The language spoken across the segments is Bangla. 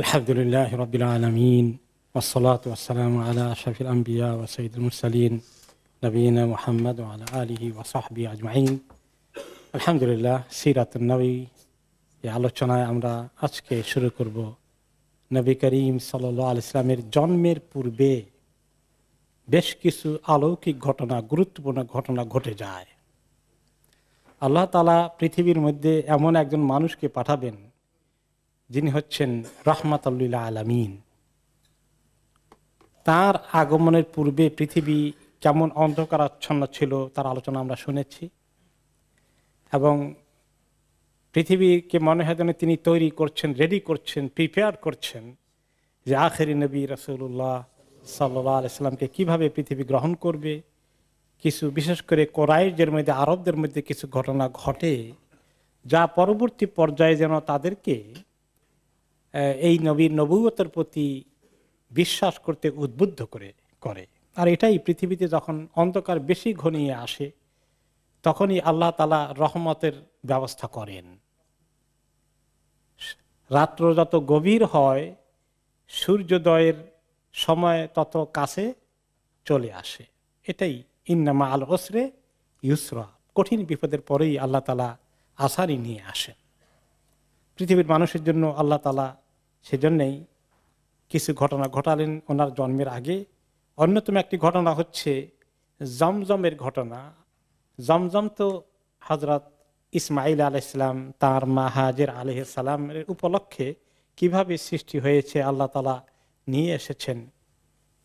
আলহামদুলিল্লাহ রাব্বিল আলামিন ওয়াসসালাতু ওয়াসসালামু আলা আশরাফিল আম্বিয়া ওয়া সাইয়্যিদুল মুরসালিন নবিয়িনা মুহাম্মদ ওয়া আলা আলিহি ওয়া সাহবিহি আজমাইন। আলহামদুলিল্লাহ, সিরাতুন নবী এই আলোচনায় আমরা আজকে শুরু করব নবী করিম সাল্লাল্লাহু আলাইহি ওয়াসাল্লামের জন্মের পূর্বে বেশ কিছু অলৌকিক ঘটনা, গুরুত্বপূর্ণ ঘটনা ঘটে যায়। আল্লাহ তাআলা পৃথিবীর মধ্যে এমন একজন মানুষকে পাঠাবেন যিনি হচ্ছেন রাহমাতুল লিল আলামিন। তার আগমনের পূর্বে পৃথিবী কেমন অন্ধকারাচ্ছন্ন ছিল তার আলোচনা আমরা শুনেছি, এবং পৃথিবীকে মনে হয় যেন তিনি তৈরি করছেন, রেডি করছেন, প্রিপেয়ার করছেন যে আখেরি নবী রাসূলুল্লাহ সাল্লাল্লাহু আলাইহি সাল্লামকে কীভাবে পৃথিবী গ্রহণ করবে। কিছু বিশেষ করে কোরাইশদের মধ্যে, আরবদের মধ্যে কিছু ঘটনা ঘটে যা পরবর্তী পর্যায়ে যেন তাদেরকে এই নবীর নবুয়তের প্রতি বিশ্বাস করতে উদ্বুদ্ধ করে। আর এটাই পৃথিবীতে যখন অন্ধকার বেশি ঘনিয়ে আসে তখনই আল্লাহ তাআলা রহমতের ব্যবস্থা করেন। রাত্র যত গভীর হয় সূর্যোদয়ের সময় তত কাছে চলে আসে। এটাই ইন্নামা আল উসরে ইউসরা, কঠিন বিপদের পরেই আল্লাহ তাআলা আসারি নিয়ে আসেন পৃথিবীর মানুষের জন্য। আল্লাহ তাআলা সেজন্যই কিছু ঘটনা ঘটালেন ওনার জন্মের আগে। অন্যতম একটি ঘটনা হচ্ছে জমজমের ঘটনা। জমজম তো হযরত ইসমাঈল আলাইহিস সালাম তার মা হাজের আলাইহিস সালামের উপলক্ষে কিভাবে সৃষ্টি হয়েছে আল্লাহ তাআলা নিয়ে এসেছেন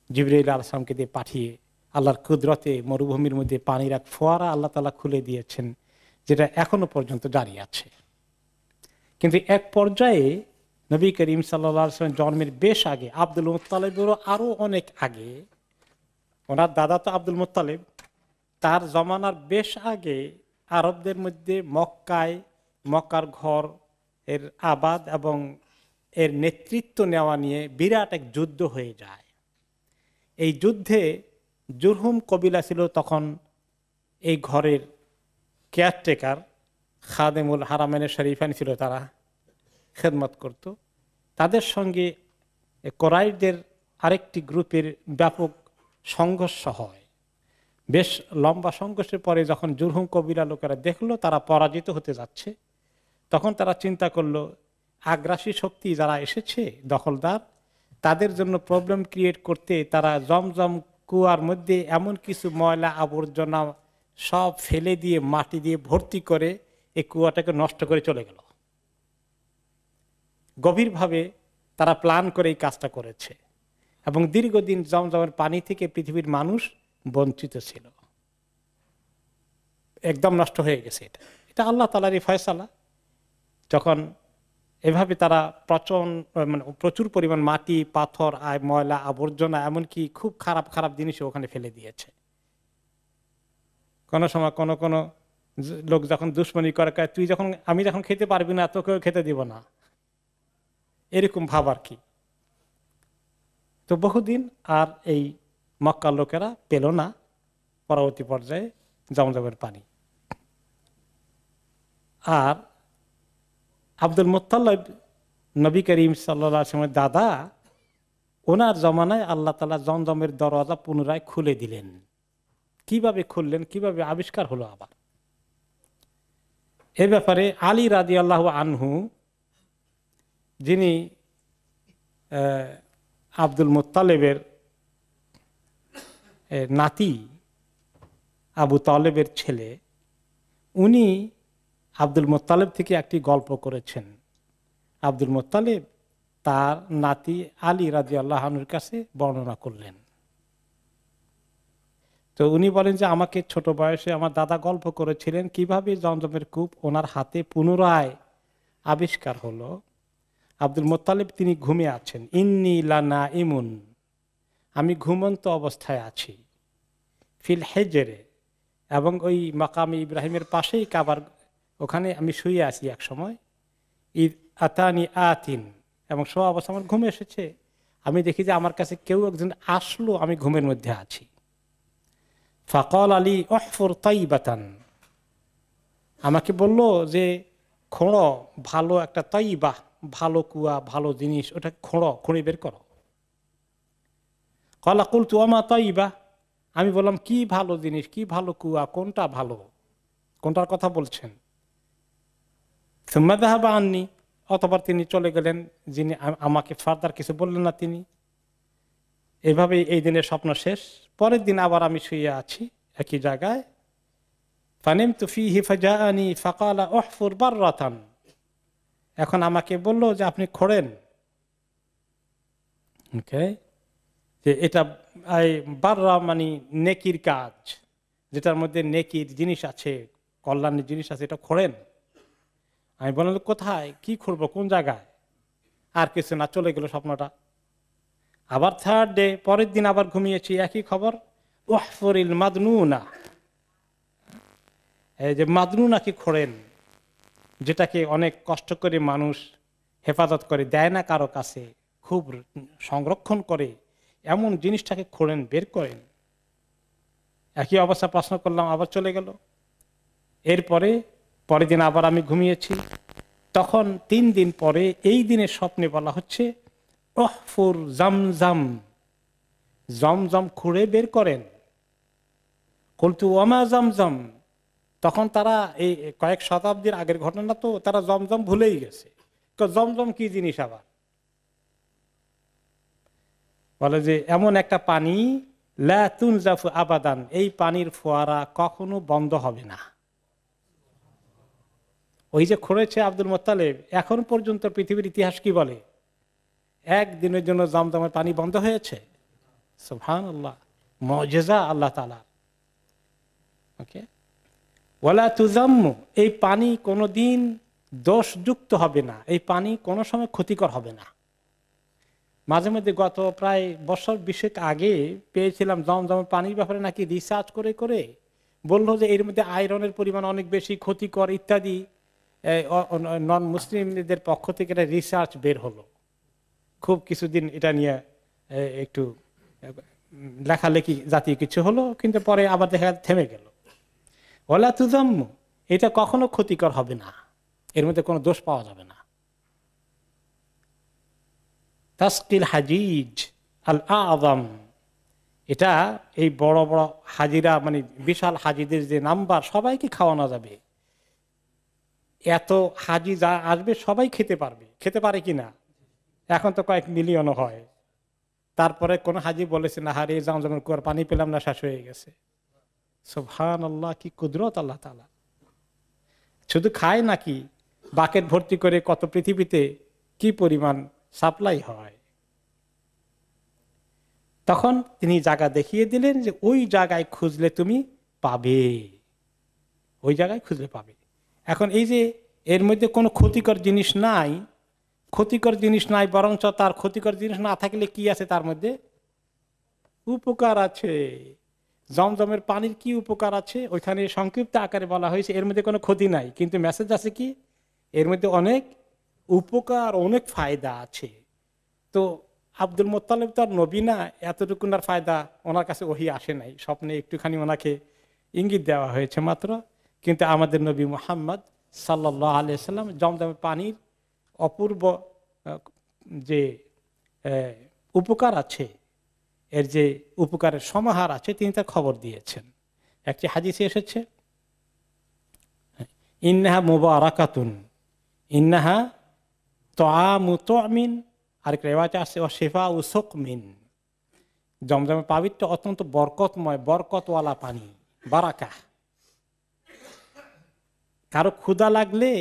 জিবরাইল আলাইহিস সালামকে দিয়ে পাঠিয়ে। আল্লাহর কুদরতে মরুভূমির মধ্যে পানির এক ফোয়ারা আল্লাহ তাআলা খুলে দিয়েছেন, যেটা এখনো পর্যন্ত জারি আছে। কিন্তু এক পর্যায়ে নবী করিম সাল্লাল্লাহু আলাইহি ওয়াসাল্লাম জন্মের বেশ আগে, আব্দুল মুত্তালিবেরও আরো অনেক আগে, ওনার দাদা তো আব্দুল মুত্তালিব, তার জমানার বেশ আগে আরবদের মধ্যে মক্কার ঘর এর আবাদ এবং এর নেতৃত্ব নেওয়া নিয়ে বিরাট এক যুদ্ধ হয়ে যায়। এই যুদ্ধে জুরহুম কবিলা ছিল তখন এই ঘরের কেয়ারটেকার, খাদেমুল হারামাইন শরীফাইন ছিল, তারা খেদমত করত। তাদের সঙ্গে কোরাইশদের আরেকটি গ্রুপের ব্যাপক সংঘর্ষ হয়। বেশ লম্বা সংঘর্ষের পরে যখন জুরহুম কবিরা লোকেরা দেখলো তারা পরাজিত হতে যাচ্ছে, তখন তারা চিন্তা করলো আগ্রাসী শক্তি যারা এসেছে দখলদার, তাদের জন্য প্রবলেম ক্রিয়েট করতে তারা জমজম কুয়ার মধ্যে এমন কিছু ময়লা আবর্জনা সব ফেলে দিয়ে মাটি দিয়ে ভর্তি করে এই কুয়াটাকে নষ্ট করে চলে গেল। গভীরভাবে তারা প্ল্যান করে এই কাজটা করেছে, এবং দীর্ঘদিন জমজমের পানি থেকে পৃথিবীর মানুষ বঞ্চিত ছিল, একদম নষ্ট হয়ে গেছে। এটা আল্লাহ তাআলারই ফয়সালা। যখন এভাবে তারা প্রচুর পরিমাণ মাটি, পাথর, ময়লা আবর্জনা, এমনকি খুব খারাপ খারাপ জিনিসও ওখানে ফেলে দিয়েছে। কোনো সময় কোনো লোক যখন দুশ্মনী করে, আমি যখন খেতে পারবি না তোকেও খেতে দিব না, এরকম ভাব আর কি। তো বহুদিন আর এই মক্কার লোকেরা পেল না পরবর্তী পর্যায়ে জমজমের পানি। আর আব্দুল মুত্তালিব নবী করিম সাল্লাল্লাহু আলাইহি ওয়াসাল্লামের দাদা, ওনার জমানায় আল্লাহ তাআলা জমজমের দরওয়াজা পুনরায় খুলে দিলেন। কিভাবে খুললেন, কিভাবে আবিষ্কার হলো আবার, এ ব্যাপারে আলী রাদিয়াল্লাহু আনহু, যিনি আব্দুল মুত্তালিবের নাতি, আবু তালেবের ছেলে, উনি আব্দুল মুত্তালিব থেকে একটি গল্প করেছেন। আব্দুল মুত্তালিব তার নাতি আলী রাদিয়াল্লাহু আনহুর কাছে বর্ণনা করলেন। তো উনি বলেন যে আমাকে ছোট বয়সে আমার দাদা গল্প করেছিলেন কিভাবে জমজমের কূপ ওনার হাতে পুনরায় আবিষ্কার হলো। আব্দুল মুত্তালিব তিনি ঘুমিয়ে আছেন, ইন্নী লানাইমুন, আমি ঘুমন্ত অবস্থায় আছি, ফিল হিজরে, এবং ওই মাকামে ইব্রাহিমের পাশেই কাবার ওখানে আমি শুয়ে আছি এক সময়। ঈদ আতানি আতিন, এবং সব অবস্থা আমার ঘুমে এসেছে, আমি দেখি যে আমার কাছে কেউ একজন আসলো, আমি ঘুমের মধ্যে আছি। ফাকাল আলী উহফুর তাইবাতান, আমাকে বলল যে খোঁড়ো ভালো একটা তাইবা, ভালো কুয়া, ভালো জিনিস, ওটা খুঁড়ে বের করো। কলা কুলতু ওমা তাইবা, আমি বললাম কি ভালো জিনিস, কি ভালো কুয়া, কোনটা ভালো, কোনটার কথা বলছেন? সুম্মা যাহাবা আননি, অতঃপর তিনি চলে গেলেন, যিনি আমাকে ফার্দার কিছু বললেন না তিনি। এভাবেই এই দিনের স্বপ্ন শেষ। পরের দিন আবার আমি শুয়ে আছি একই জায়গায়। ফানিমতু ফীহি ফাজাআনি ফাকালা উহফুর বাররাতান, এখন আমাকে বলল যে আপনি খোঁড়েন, ওকে, যে এটা বাররা মানে নেকির কাজ, যেটার মধ্যে নেকির জিনিস আছে, কল্যাণের জিনিস আছে, এটা খোঁড়েন। আমি বললাম কোথায়, কি খুঁড়বো, কোন জায়গায়? আর কিছু না, চলে গেল স্বপ্নটা। আবার থার্ড ডে, পরের দিন আবার ঘুমিয়েছি, একই খবর, উহফুরিল মাদনুনা, এই যে মাদনুনাকে খোঁড়েন, যেটাকে অনেক কষ্ট করে মানুষ হেফাজত করে দেয় না কারো কাছে, খুব সংরক্ষণ করে, এমন জিনিসটাকে খোঁড়েন, বের করেন। একই অবস্থা, প্রশ্ন করলাম, আবার চলে গেল। এরপরে পরের দিন আবার আমি ঘুমিয়েছি, তখন 3 দিন পরে এই দিনের স্বপ্নে বলা হচ্ছে উহফুর জামজাম, জমজম খুঁড়ে বের করেন। কুলতু ওমা জামজাম, তখন তারা এই কয়েক শতাব্দীর আগের ঘটনা, তো তারা জমজম ভুলেই গেছে। জমজম কি জিনিস আবার? বলে যে এমন একটা পানি, লা তুনজাফু আবাদান, এই পানির ফোয়ারা কখনো বন্ধ হবে না। ওই যে খুঁড়েছে আব্দুল মোত্তালেব, এখন পর্যন্ত পৃথিবীর ইতিহাস কি বলে? একদিনের জন্য জমজমের পানি বন্ধ হয়েছে? সুবহানাল্লাহ, মুজিজা আল্লাহ তাআলা। ওকে, ওয়ালা তুজাম্মু, এই পানি কোনোদিন দোষযুক্ত হবে না, এই পানি কোনো সময় ক্ষতিকর হবে না। মাঝে মধ্যে গত প্রায় বছর 20 আগে পেয়েছিলাম জমজমের পানির ব্যাপারে নাকি রিসার্চ করে করে বললো যে এর মধ্যে আয়রনের পরিমাণ অনেক বেশি, ক্ষতিকর ইত্যাদি। নন মুসলিমদের পক্ষ থেকে এটা রিসার্চ বের হলো, খুব কিছুদিন এটা নিয়ে একটু লেখালেখি জাতীয় কিছু হলো, কিন্তু পরে আবার দেখা থেমে গেল। ওয়ালা তুজাম্মু, এটা কখনো ক্ষতিকর হবে না, এর মধ্যে কোনো দোষ পাওয়া যাবে না। তাসকিল হাজিজ আল আযম, এটা এই বড় বড় হাজিরা, মানে বিশাল হাজিদের যে নাম্বার, সবাইকে খাওয়ানো যাবে। এত হাজি যা আসবে সবাই খেতে পারবে, খেতে পারে কিনা? এখন তো কয়েক মিলিয়নও হয়। তারপরে কোন হাজি বলেছে না, হারিয়ে জমজমের কুয়ার পানি পেলাম না, শেষ হয়ে গেছে। সুবহানাল্লাহ, কি কুদরত আল্লাহ তাআলা। শুধু খায় নাকি, বাকেট ভর্তি করে কত পৃথিবীতে কি পরিমাণ সাপ্লাই হয়। তখন তিনি জায়গা দেখিয়ে দিলেন যে ওই জায়গায় খুঁজলে তুমি পাবে, ওই জায়গায় খুঁজলে পাবে। এখন এই যে এর মধ্যে কোনো ক্ষতিকর জিনিস নাই, ক্ষতিকর জিনিস নাই, বরঞ্চ তার ক্ষতিকর জিনিস না থাকলে কি আছে তার মধ্যে? উপকার আছে। জমজমের পানির কি উপকার আছে ওইখানে সংক্ষিপ্ত আকারে বলা হয়েছে, এর মধ্যে কোনো ক্ষতি নাই, কিন্তু মেসেজ আছে কি, এর মধ্যে অনেক উপকার, অনেক ফায়দা আছে। তো আব্দুল মোত্তালেব তো আর নবী না, এতটুকুন আর ফায়দা ওনার কাছে ওহি আসে নাই, স্বপ্নে একটুখানি ওনাকে ইঙ্গিত দেওয়া হয়েছে মাত্র। কিন্তু আমাদের নবী মুহাম্মদ সাল্লাল্লাহু আলাইহি সাল্লাম জমজমের পানির অপূর্ব যে উপকার আছে, এর যে উপকারের সমাহার আছে, তিনি তার খবর দিয়েছেন। একটি হাদিসে এসেছে ইন্নাহা মুবারাকাতুন, ইন্নাহা তুআমু তুমিন, আরেক রিওয়ায়াতে আছে ওয়া শিফাউ সুকমিন, জমজমের পানিটা অত্যন্ত বরকতময়, বরকতওয়ালা পানি, বারাকা। কারো ক্ষুধা লাগলে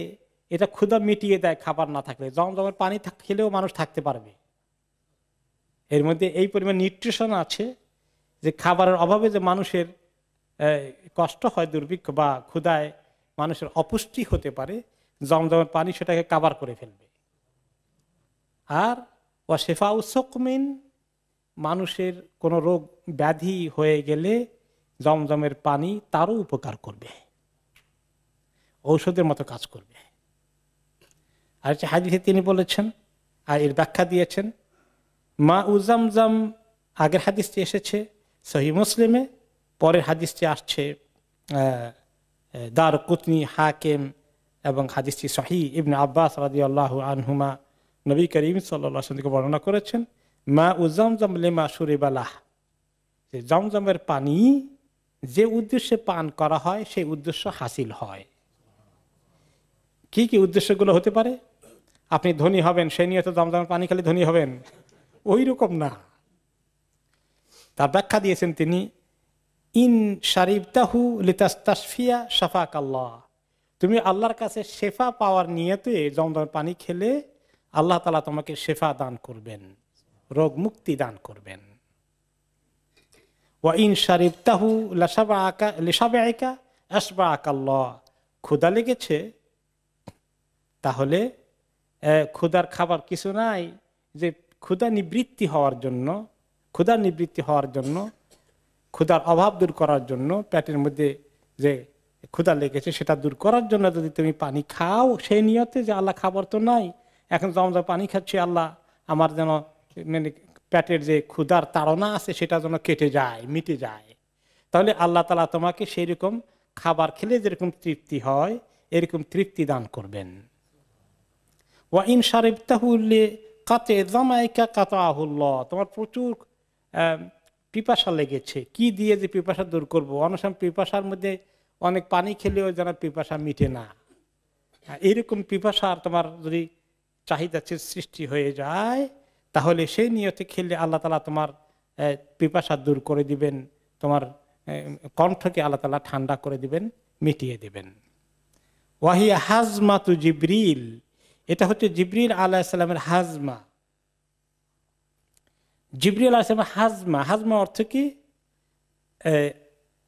এটা ক্ষুধা মিটিয়ে দেয়, খাবার না থাকলে। জমজমের পানি খেলেও মানুষ থাকতে পারবে। এর মধ্যে এই পরিমাণ নিউট্রিশন আছে যে খাবারের অভাবে যে মানুষের কষ্ট হয়, দুর্ভিক্ষ বা ক্ষুধায় মানুষের অপুষ্টি হতে পারে, জমজমের পানি সেটাকে কাভার করে ফেলবে। আর ওয়া শিফাউ সুকমিন, মানুষের কোনো রোগ ব্যাধি হয়ে গেলে জমজমের পানি তারও উপকার করবে, ঔষধের মতো কাজ করবে। আর হাদিসে তিনি বলেছেন, আর এর ব্যাখ্যা দিয়েছেন, মা উজামজাম, আগের হাদিসটি এসেছে সহিহ মুসলিমে, পরের হাদিসটি আসছে দারকুতনি, হাকিম, এবং হাদিসটি সহিহ। ইবনে আব্বাস রাদিয়াল্লাহু আনহুমা নবী করিম সাল্লাল্লাহু আলাইহি ওয়াসাল্লাম থেকে বর্ণনা করেছেন, মা উ জামজাম লিমা শুরিবালাহ, যে জমজমের পানি যে উদ্দেশ্যে পান করা হয় সেই উদ্দেশ্য হাসিল হয়। কি কি উদ্দেশ্যগুলো হতে পারে? আপনি ধনী হবেন সেই নিয়ে তো জমজমের পানি খেলে ধনী হবেন, ওই রকম না। তার ব্যাখ্যা দিয়েছেন তিনি, ইন শারিবতাহু লিতাস্তাশফিয়া শাফাক আল্লাহ, তুমি আল্লাহর কাছে শেফা পাওয়ার নিয়তে জমজমের পানি খেলে আল্লাহ তাআলা তোমাকে শেফা দান করবেন, রোগ মুক্তি দান করবেন। ওয়া ইন শারিবতাহু লাশাবাআকা লিশাবাইকা আশবাআকা আল্লাহ, ক্ষুধা লেগেছে তাহলে ক্ষুধার খাবার কিছু নাই, যে ক্ষুধা নিবৃত্তি হওয়ার জন্য, ক্ষুধার অভাব দূর করার জন্য, পেটের মধ্যে যে ক্ষুধা লেগেছে সেটা দূর করার জন্য যদি তুমি পানি খাও সেই নিয়তে যে আল্লাহ খাবার তো নাই, এখন জমজম পানি খাচ্ছি, আল্লাহ আমার যেন মানে পেটের যে ক্ষুধার তাড়না আছে সেটা যেন কেটে যায়, মিটে যায়, তাহলে আল্লাহ তাআলা তোমাকে সেই রকম খাবার খেলে যেরকম তৃপ্তি হয় এরকম তৃপ্তি দান করবেন। ওয়া ইন শারিবতাহু লিকাতে যামাইকা কাতাহুল্লাহ, তোমার প্রচুর পিপাসা লেগেছে, কি দিয়ে যে পিপাসা দূর করব, অনেক সময় পিপাসার মধ্যে অনেক পানি খেলেও যেন পিপাসা মিটে না, এইরকম পিপাসার তোমার যদি চাহিদা সৃষ্টি হয়ে যায় তাহলে সেই নিয়তে খেলে আল্লাহ তাআলা তোমার পিপাসা দূর করে দিবেন, তোমার কণ্ঠকে আল্লাহ তাআলা ঠান্ডা করে দিবেন, মিটিয়ে দিবেন। ওয়াহিয়া হাজমাতু জিবরিল, এটা হচ্ছে জিবরিল আলাইহিস সালামের হাজমা। জিবরিল আলাইহিস সালামের হাজমা, হাজমা অর্থ কি?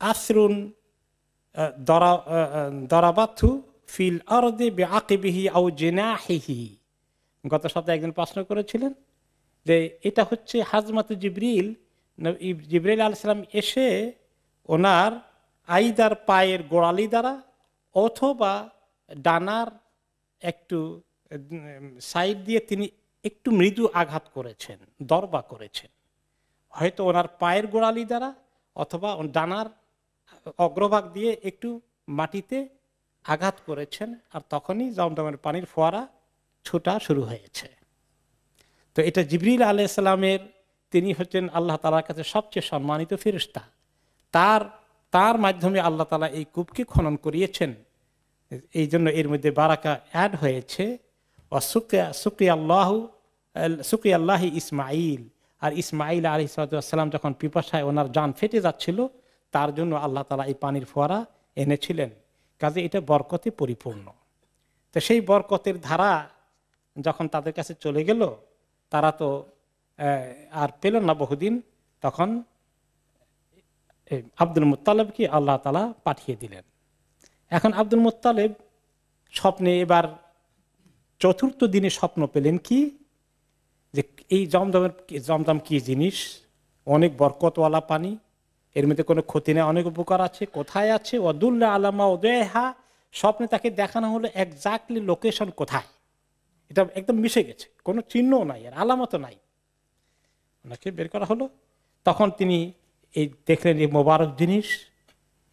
আসরুন দরাবাতু ফিল আরদি বিআকিবিহি আও জিনাহিহি। গত সপ্তাহে একজন প্রশ্ন করেছিলেন যে এটা হচ্ছে হাজমাতু জিবরিল, জিবরিল আলাইহিস সালাম এসে ওনার আইদার পায়ের গোড়ালি দ্বারা অথবা ডানার একটু সাইড দিয়ে তিনি একটু মৃদু আঘাত করেছেন, দরবা করেছেন, হয়তো ওনার পায়ের গোড়ালি দ্বারা অথবা ডানার অগ্রভাগ দিয়ে একটু মাটিতে আঘাত করেছেন, আর তখনই জমজমের পানির ফোয়ারা ছোটা শুরু হয়েছে। তো এটা জিবরিল আলাইহিস সালামের, তিনি হচ্ছেন আল্লাহ তাআলার কাছে সবচেয়ে সম্মানিত ফেরেশতা, তার মাধ্যমে আল্লাহ তাআলা এই কূপকে খনন করিয়েছেন, এই জন্য এর মধ্যে বারাকা অ্যাড হয়েছে। সুকি আল্লাহি ইসমাইল, আর ইসমাইল আলাইহিস সালাম যখন পিপাসায় ওনার জান ফেটে যাচ্ছিল তার জন্য আল্লাহ তাআলা এই পানির ফোয়ারা এনেছিলেন, কাজে এটা বরকতে পরিপূর্ণ। তো সেই বরকতের ধারা যখন তাদের কাছে চলে গেল, তারা তো আর পেল না বহুদিন, তখন আব্দুল মুত্তালিবকে আল্লাহ তাআলা পাঠিয়ে দিলেন। এখন আব্দুল মুত্তালিব স্বপ্নে এবার চতুর্থ দিনে স্বপ্ন পেলেন কি, যে এই জমজম কি জিনিস, অনেক বরকতওয়ালা পানি, এর মধ্যে কোনো ক্ষতি নেই, অনেক উপকার আছে, কোথায় আছে? ওয়াদুল্লাহ আলামা উদয়হা, স্বপ্নে তাকে দেখানো হলো এক্স্যাক্টলি লোকেশন কোথায়, এটা একদম মিশে গেছে, কোনো চিহ্নও নাই, আর আলামতও নাই, ওনাকে বের করা হলো। তখন তিনি এই দেখলেন এই মোবারক জিনিস,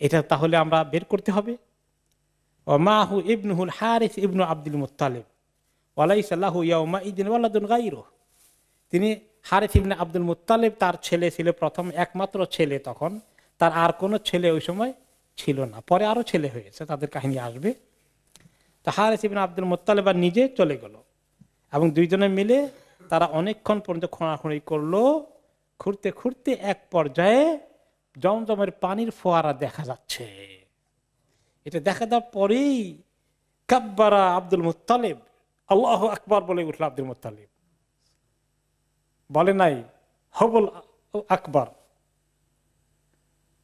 এটা তাহলে আমরা বের করতে হবে। মাহু ইবনুল হারিস ইবনু আব্দুল মুত্তালিব ওয়ালাইসা লাহু ইয়াউমাইদিন ওয়ালাদুন গায়রুহু, তিনি হারিস ইবনে আব্দুল মুত্তালিব, তার ছেলে ছিল প্রথম একমাত্র ছেলে, তখন তার আর কোনো ছেলে ওই সময় ছিল না, পরে আরো ছেলে হয়েছে, তাদের কাহিনী আসবে। তো হারিস ইবনে আব্দুল মুত্তালিব আর নিজে চলে গেল, এবং দুইজনে মিলে তারা অনেকক্ষণ পর্যন্ত খোঁড়াখুঁড়ি করলো, খুঁড়তে খুঁড়তে এক পর্যায়ে জমজমের পানির ফোয়ারা দেখা যাচ্ছে। এটা দেখা দেওয়ার পরেই কাব্বারা আব্দুল মুত্তালিব, আল্লাহু আকবার বলে উঠল আব্দুল মুত্তালিব, বলে নাই হবল আকবার,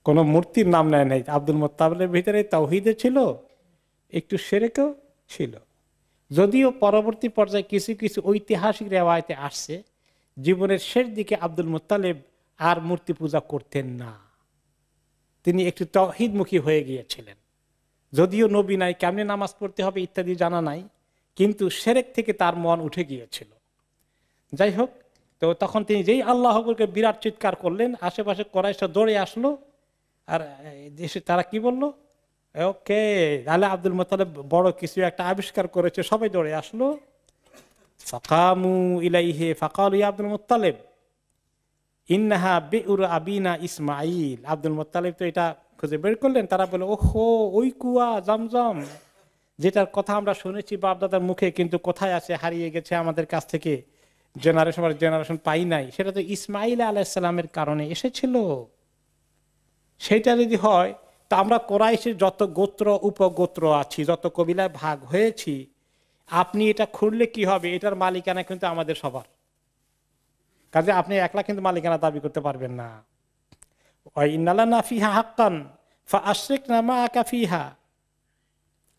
কোন মূর্তির নাম নেয় নাই। আব্দুল মুত্তালিবের ভিতরে তাওহীদে ছিল, একটু শিরকও ছিল, যদিও পরবর্তী পর্যায়ে কিছু কিছু ঐতিহাসিক রেওয়ায়েতে আসছে জীবনের শেষ দিকে আব্দুল মুত্তালিব আর মূর্তি পূজা করতেন না, তিনি একটু তাওহীদমুখী হয়ে গিয়েছিলেন, যদিও নবী নাই, কেমনে নামাজ পড়তে হবে ইত্যাদি জানা নাই, কিন্তু শিরক থেকে তার মন উঠে গিয়েছিল। যাই হোক, তো তখন তিনি যেই আল্লাহ আকবরকে বিরাট চিৎকার করলেন, আশেপাশে কুরাইশরা দৌড়ে আসলো, আর দেশে তারা কি বললো, ওকে তাহলে আব্দুল মুত্তালিব বড় কিছু একটা আবিষ্কার করেছে, সবাই দৌড়ে আসলো। ফাকামু ইলাইহি ফাকালু ইয়া Abdul Muttalib ইন্নাহা বিউর আবিনা Ismail. Abdul Muttalib তো এটা খুঁজে বের করলেন। তারা বলে, ওহো, ওই কুয়া জমজম যেটার কথা আমরা শুনেছি বাপ দাদার মুখে, কিন্তু কোথায় আছে, হারিয়ে গেছে আমাদের কাছ থেকে, জেনারেশন পাই নাই, সেটা তো ইসমাইল আলাইহিসসালামের কারণে এসেছিল। সেটা যদি হয় তা আমরা কোরাইশের যত গোত্র উপগোত্র আছি, যত কবিলায় ভাগ হয়েছি, আপনি এটা খুঁড়লে কি হবে, এটার মালিকানা কিন্তু আমাদের সবার। কাজে আপনি একলা কিন্তু মালিকানা দাবি করতে পারবেন না।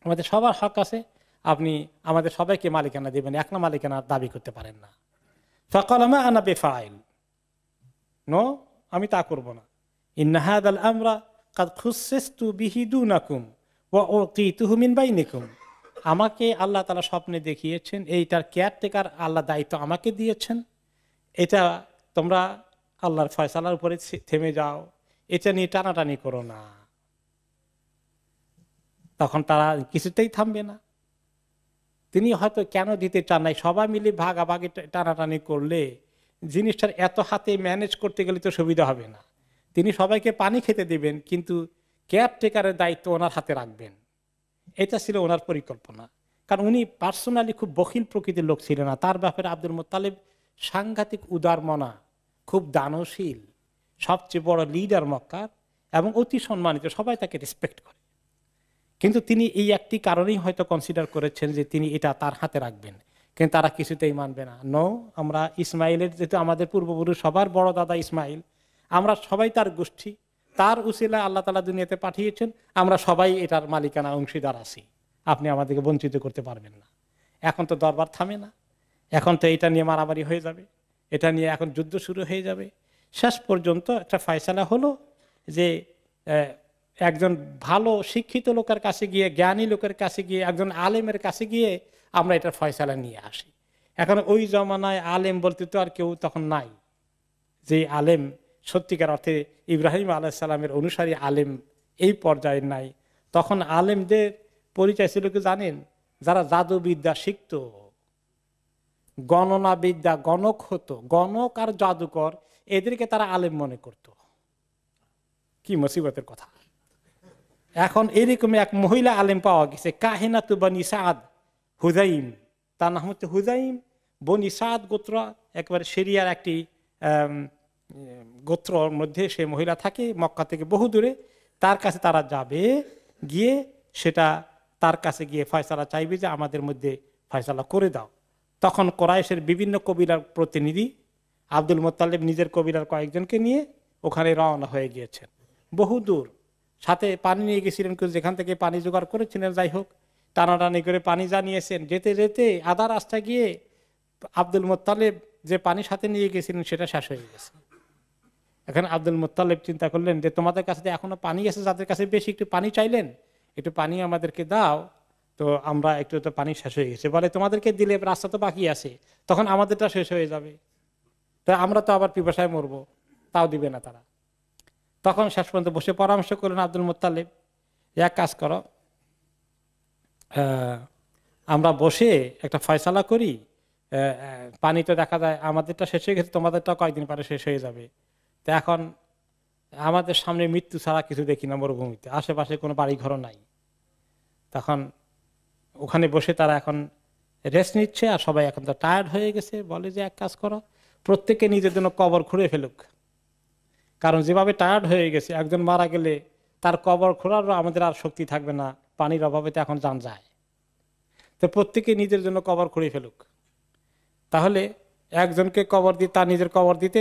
আমাদের সবার হক আছে, আপনি আমাদের সবাইকে মালিকানা দিবেন, একলা মালিকানা দাবি করতে পারেন না। ফাকাল মা আনা বিফাইল, নো, আমি তা করব না। ইন্না হাযাল আমরা কাদ খুসসিসতু বিহি দুনাকুম ওয়া উতিতুহু মিন বাইনিকুম। আমাকে আল্লাহ তাআলা স্বপ্নে দেখিয়েছেন, এইটার কেয়ারটেকার আল্লাহ দায়িত্ব আমাকে দিয়েছেন, এটা তোমরা আল্লাহর ফয়সালার উপরে থেমে যাও, এটা নিয়ে টানাটানি করো না। তখন তারা কিছুতেই থামবে না। তিনি হয়তো কেন দিতে চান নাই, সবাই মিলে ভাগাভাগি টানাটানি করলে জিনিসটার এত হাতে ম্যানেজ করতে গেলে তো সুবিধা হবে না। তিনি সবাইকে পানি খেতে দিবেন, কিন্তু কেয়ারটেকারের দায়িত্ব ওনার হাতে রাখবেন, এটা ছিল ওনার পরিকল্পনা। কারণ উনি পার্সোনালি খুব বখিল প্রকৃতির লোক ছিলেন না। তার ব্যাপারে আব্দুল মুত্তালিব সাংঘাতিক উদারমনা, খুব দানশীল, সবচেয়ে বড় লিডার মক্কার, এবং অতি সম্মানিত, সবাই তাকে রেসপেক্ট করে। কিন্তু তিনি এই একটি কারণেই হয়তো কনসিডার করেছেন যে তিনি এটা তার হাতে রাখবেন, কিন্তু তারা কিছুতেই মানবে না। নো, আমরা ইসমাইলের, যেহেতু আমাদের পূর্বপুরুষ সবার বড় দাদা ইসমাইল, আমরা সবাই তার গোষ্ঠী, তার উসিলা আল্লাহ তাআলা দুনিয়াতে পাঠিয়েছেন, আমরা সবাই এটার মালিকানা অংশীদার আছি, আপনি আমাদেরকে বঞ্চিত করতে পারবেন না। এখন তো দরবার থামে না, এখন তো এটা নিয়ে মারামারি হয়ে যাবে, এটা নিয়ে এখন যুদ্ধ শুরু হয়ে যাবে। শেষ পর্যন্ত একটা ফয়সালা হলো যে একজন ভালো শিক্ষিত লোকের কাছে গিয়ে, জ্ঞানী লোকের কাছে গিয়ে, একজন আলেমের কাছে গিয়ে আমরা এটার ফয়সালা নিয়ে আসি। এখন ওই জমানায় আলেম বলতে তো আর কেউ তখন নাই, যে আলেম সত্যিকার অর্থে ইব্রাহিম আলাইহিসসালামের অনুসারী আলেম এই পর্যায়ে নাই। তখন আলেমদের পরিচয় ছিল কি জানেন? যারা জাদুবিদ্যা শিখত, গণনা বিদ্যা, গণক হতো, গণক আর জাদুকর, এদেরকে তারা আলেম মনে করত। কি মুসিবতের কথা! এখন এরকম এক মহিলা আলেম পাওয়া গেছে, কাহিনাতু বনি সাদ হুজাইম, তার নাম হচ্ছে হুজাইম। বনি সাদ গোত্র, একবারে সিরিয়ার একটি গোত্রর মধ্যে সে মহিলা থাকে, মক্কা থেকে বহু দূরে। তার কাছে তারা যাবে, গিয়ে সেটা তার কাছে গিয়ে ফয়সালা চাইবে যে আমাদের মধ্যে ফয়সালা করে দাও। তখন কোরাইশের বিভিন্ন কবিলার প্রতিনিধি আব্দুল মুত্তালিব নিজের কবিলার কয়েকজনকে নিয়ে ওখানে রওনা হয়ে গিয়েছেন, বহু দূর। সাথে পানি নিয়ে গেছিলেন, যেখান থেকে পানি জোগাড় করেছিলেন। যাই হোক, টানাটানি করে পানি জানিয়েছেন। যেতে যেতে আধা রাস্তা গিয়ে আব্দুল মুত্তালিব যে পানি সাথে নিয়ে গেছিলেন সেটা শেষ হয়ে গেছে। এখন আব্দুল মুত্তালিব চিন্তা করলেন যে তোমাদের কাছে এখনো পানি আছে, যাদের কাছে বেশি, একটু পানি চাইলেন, একটু পানি আমাদেরকে দাও। তো আমরা একটু তো পানি শেষ হয়ে গেছে, বলে তোমাদেরকে দিলে রাস্তা তো বাকি আছে, তখন আমাদেরটা শেষ হয়ে যাবে, তো আমরা তো আবার পিপাসায় মরবো, তাও দিবে না তারা। তখন শেষ পর্যন্ত বসে পরামর্শ করলেন আব্দুল মুত্তালিব, এক কাজ করো, আমরা বসে একটা ফয়সালা করি, পানি তো দেখা যায় আমাদেরটা শেষ হয়ে গেছে, তোমাদেরটা কয়েকদিন পরে শেষ হয়ে যাবে। তো এখন আমাদের সামনে মৃত্যু ছাড়া কিছু দেখি না, মরুভূমিতে আশেপাশে কোনো বাড়ি ঘর নাই। তখন ওখানে বসে তারা এখন রেস্ট নিচ্ছে, আর সবাই এখন তো টায়ার্ড হয়ে গেছে। বলে যে এক কাজ করো, প্রত্যেকে নিজের জন্য কবর খুঁড়ে ফেলুক, কারণ যেভাবে টায়ার্ড হয়ে গেছে, একজন মারা গেলে তার কবর খোঁড়ারও আমাদের আর শক্তি থাকবে না, পানির অভাবে তো এখন জান যায়। তো প্রত্যেকে নিজের জন্য কবর খুঁড়ে ফেলুক, তাহলে একজনকে কবর দিয়ে তার নিজের কবর দিতে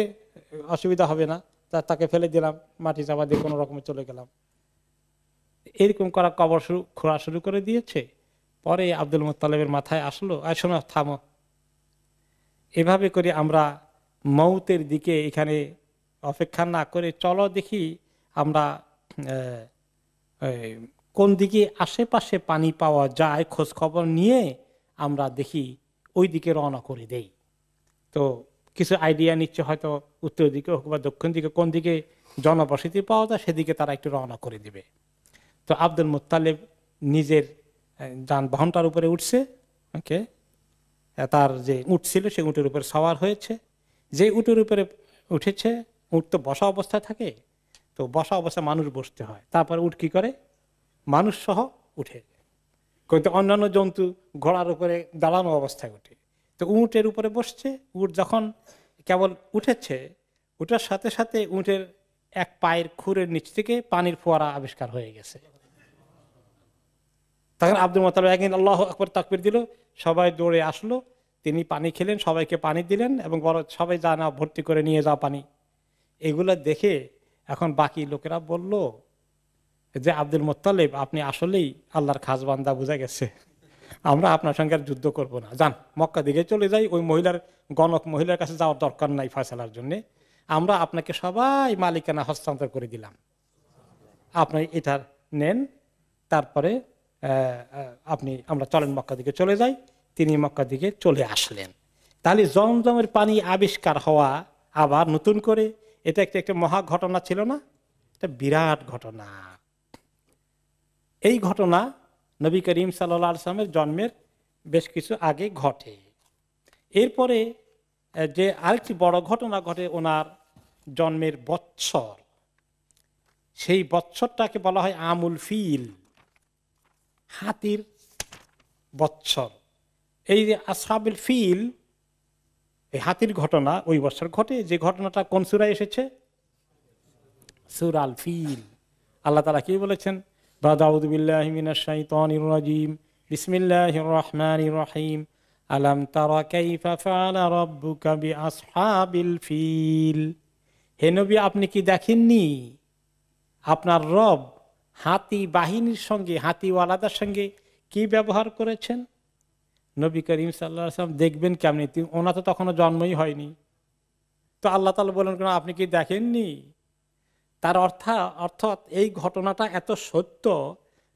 অসুবিধা হবে না, তাকে ফেলে দিলাম, মাটি চাপা দিয়ে কোনো রকমে চলে গেলাম। এরকম করা কবর খোঁড়া শুরু করে দিয়েছে। পরে আব্দুল মুত্তালিবের মাথায় আসলো, শোনো, থামো, এভাবে করে আমরা মৌতের দিকে এখানে অপেক্ষা না করে চলো দেখি আমরা কোন দিকে আশেপাশে পানি পাওয়া যায় খোঁজ খবর নিয়ে আমরা দেখি ওই দিকে রওনা করে দেই। তো কিছু আইডিয়া নিচ্ছে, হয়তো উত্তর দিকে হোক বা দক্ষিণ দিকে, কোন দিকে জনবসতি পাওয়া যায় সেদিকে তারা একটু রওনা করে দিবে। তো আব্দুল মুত্তালিব নিজের যানবাহনটার উপরে উঠছে, ওকে, তার যে উট ছিল সেই উটের উপরে সওয়ার হয়েছে। যে উটের উপরে উঠেছে, উট তো বসা অবস্থায় থাকে, তো বসা অবস্থায় মানুষ বসতে হয়, তারপরে উট কি করে মানুষ সহ উঠে। কিন্তু অন্যান্য জন্তু ঘোড়ার উপরে দাঁড়ানো অবস্থায় উঠে, তো উটের উপরে বসছে। উট যখন কেবল উঠেছে, উঠার সাথে সাথে উটের এক পায়ের খুরের নিচ থেকে পানির ফোয়ারা আবিষ্কার হয়ে গেছে। তখন আব্দুল মুত্তালিব একদিন আল্লাহু আকবার তাকবীর দিল, সবাই দৌড়ে আসলো, তিনি পানি খেলেন, সবাইকে পানি দিলেন এবং বড় সবাই যা না ভর্তি করে নিয়ে যাও পানি। এগুলো দেখে এখন বাকি লোকেরা বলল যে আব্দুল মুত্তালিব আপনি আসলেই আল্লাহর খাস বান্দা, বোঝা গেছে, আমরা আপনার সঙ্গে আর যুদ্ধ করব না, যান মক্কা দিকে চলে যাই, ওই মহিলার গণক মহিলার কাছে যাওয়ার দরকার নাই ফয়সালার জন্য, আমরা আপনাকে সবাই মালিকানা হস্তান্তর করে দিলাম, আপনি এটা নেন, তারপরে আমরা চলেন মক্কা দিকে চলে যাই। তিনি মক্কা দিকে চলে আসলেন। তাহলে জমজমের পানি আবিষ্কার হওয়া আবার নতুন করে, এটা একটা মহা ঘটনা ছিল না? এটা বিরাট ঘটনা। এই ঘটনা নবী করিম সাল্লাল্লাহু আলাইহি ওয়াসাল্লামের জন্মের বেশ কিছু আগে ঘটে। এরপরে যে আরেকটি বড় ঘটনা ঘটে ওনার জন্মের বৎসর, সেই বৎসরটাকে বলা হয় আমুল ফিল, হাতির বৎসর। এই যে আসহাবুল ফিল, এই হাতির ঘটনা ওই বৎসর ঘটে। যে ঘটনাটা কোন সূরায় এসেছে? সূরা আল ফিল। আল্লাহ তাআলা কি বলেছেন? বাদাউযু বিল্লাহি মিনাশ শাইতানির রাজীম, বিসমিল্লাহির রহমানির রহিম, আলাম তারা কাইফা ফাআলা রাব্বুকা বিআসহাবিল ফিল। হে নবী, আপনি কি দেখেননি আপনার রব হাতি বাহিনীর সঙ্গে, হাতিওয়ালাদের সঙ্গে কি ব্যবহার করেছেন? নবী করিম সাল্লাল্লাহু আলাইহি ওয়াসাল্লাম দেখবেন কেমনি? ওনার তো তখনও জন্মই হয়নি। তো আল্লাহ তাআলা বলেন কেন আপনি কি দেখেননি? তার অর্থাৎ এই ঘটনাটা এত সত্য,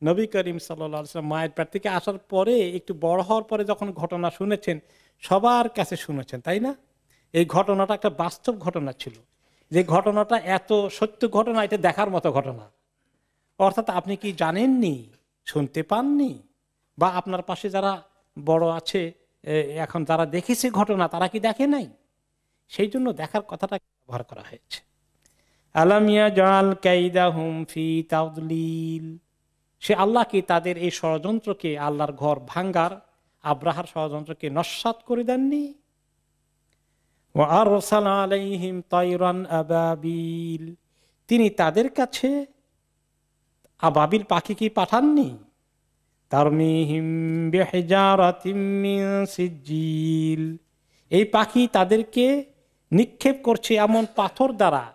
নবী করিম সাল্লাল্লাহু আলাইহি ওয়াসাল্লাম মায়ের পেট থেকে আসার পরে, একটু বড় হওয়ার পরে যখন ঘটনা শুনেছেন, সবার কাছে শুনেছেন, তাই না? এই ঘটনাটা একটা বাস্তব ঘটনা ছিল। যে ঘটনাটা এত সত্য ঘটনা, এটা দেখার মতো ঘটনা। অর্থাৎ আপনি কি জানেননি, শুনতে পাননি, বা আপনার পাশে যারা বড় আছে এখন যারা দেখেছে ঘটনা, তারা কি দেখে নাই? সেই জন্য দেখার কথাটা ব্যবহার করা হয়েছে। আলাম ইয়াজআল কাইদাহুম ফি তাদলিল। সে আল্লাহ কি তাদের এই ষড়যন্ত্রকে, আল্লাহর ঘর ভাঙ্গার আব্রাহার ষড়যন্ত্রকে নস্যাৎ করে দেননি? ওয়া আরসালা আলাইহিম তায়রান আবাবিল। তিনি তাদের কাছে আবাবিল পাখি কি পাঠাননি? তারমিহিম বিহিজারাতিম মিন সিজিল। এই পাখি তাদেরকে নিক্ষেপ করছে এমন পাথর দ্বারা,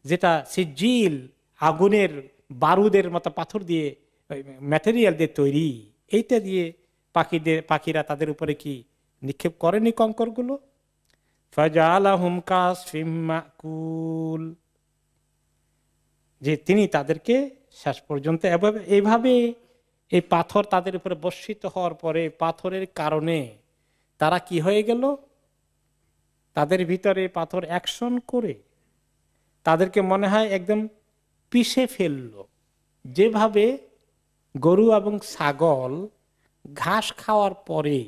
যেটা সিজিল, আগুনের বারুদের মতো পাথর দিয়ে, ম্যাটেরিয়াল দিয়ে তৈরি। এইটা দিয়ে পাখিরা তাদের উপরে কি নিক্ষেপ করেনি কঙ্করগুলো? ফাজআলাহুম কাসফিম মাকুল। যে তিনি তাদেরকে শেষ পর্যন্ত এইভাবে এই পাথর তাদের উপরে বর্ষিত হওয়ার পরে, পাথরের কারণে তারা কি হয়ে গেল? তাদের ভিতরে পাথর অ্যাকশন করে তাদেরকে মনে হয় একদম পিষে ফেলল। যেভাবে গরু এবং ছাগল ঘাস খাওয়ার পরে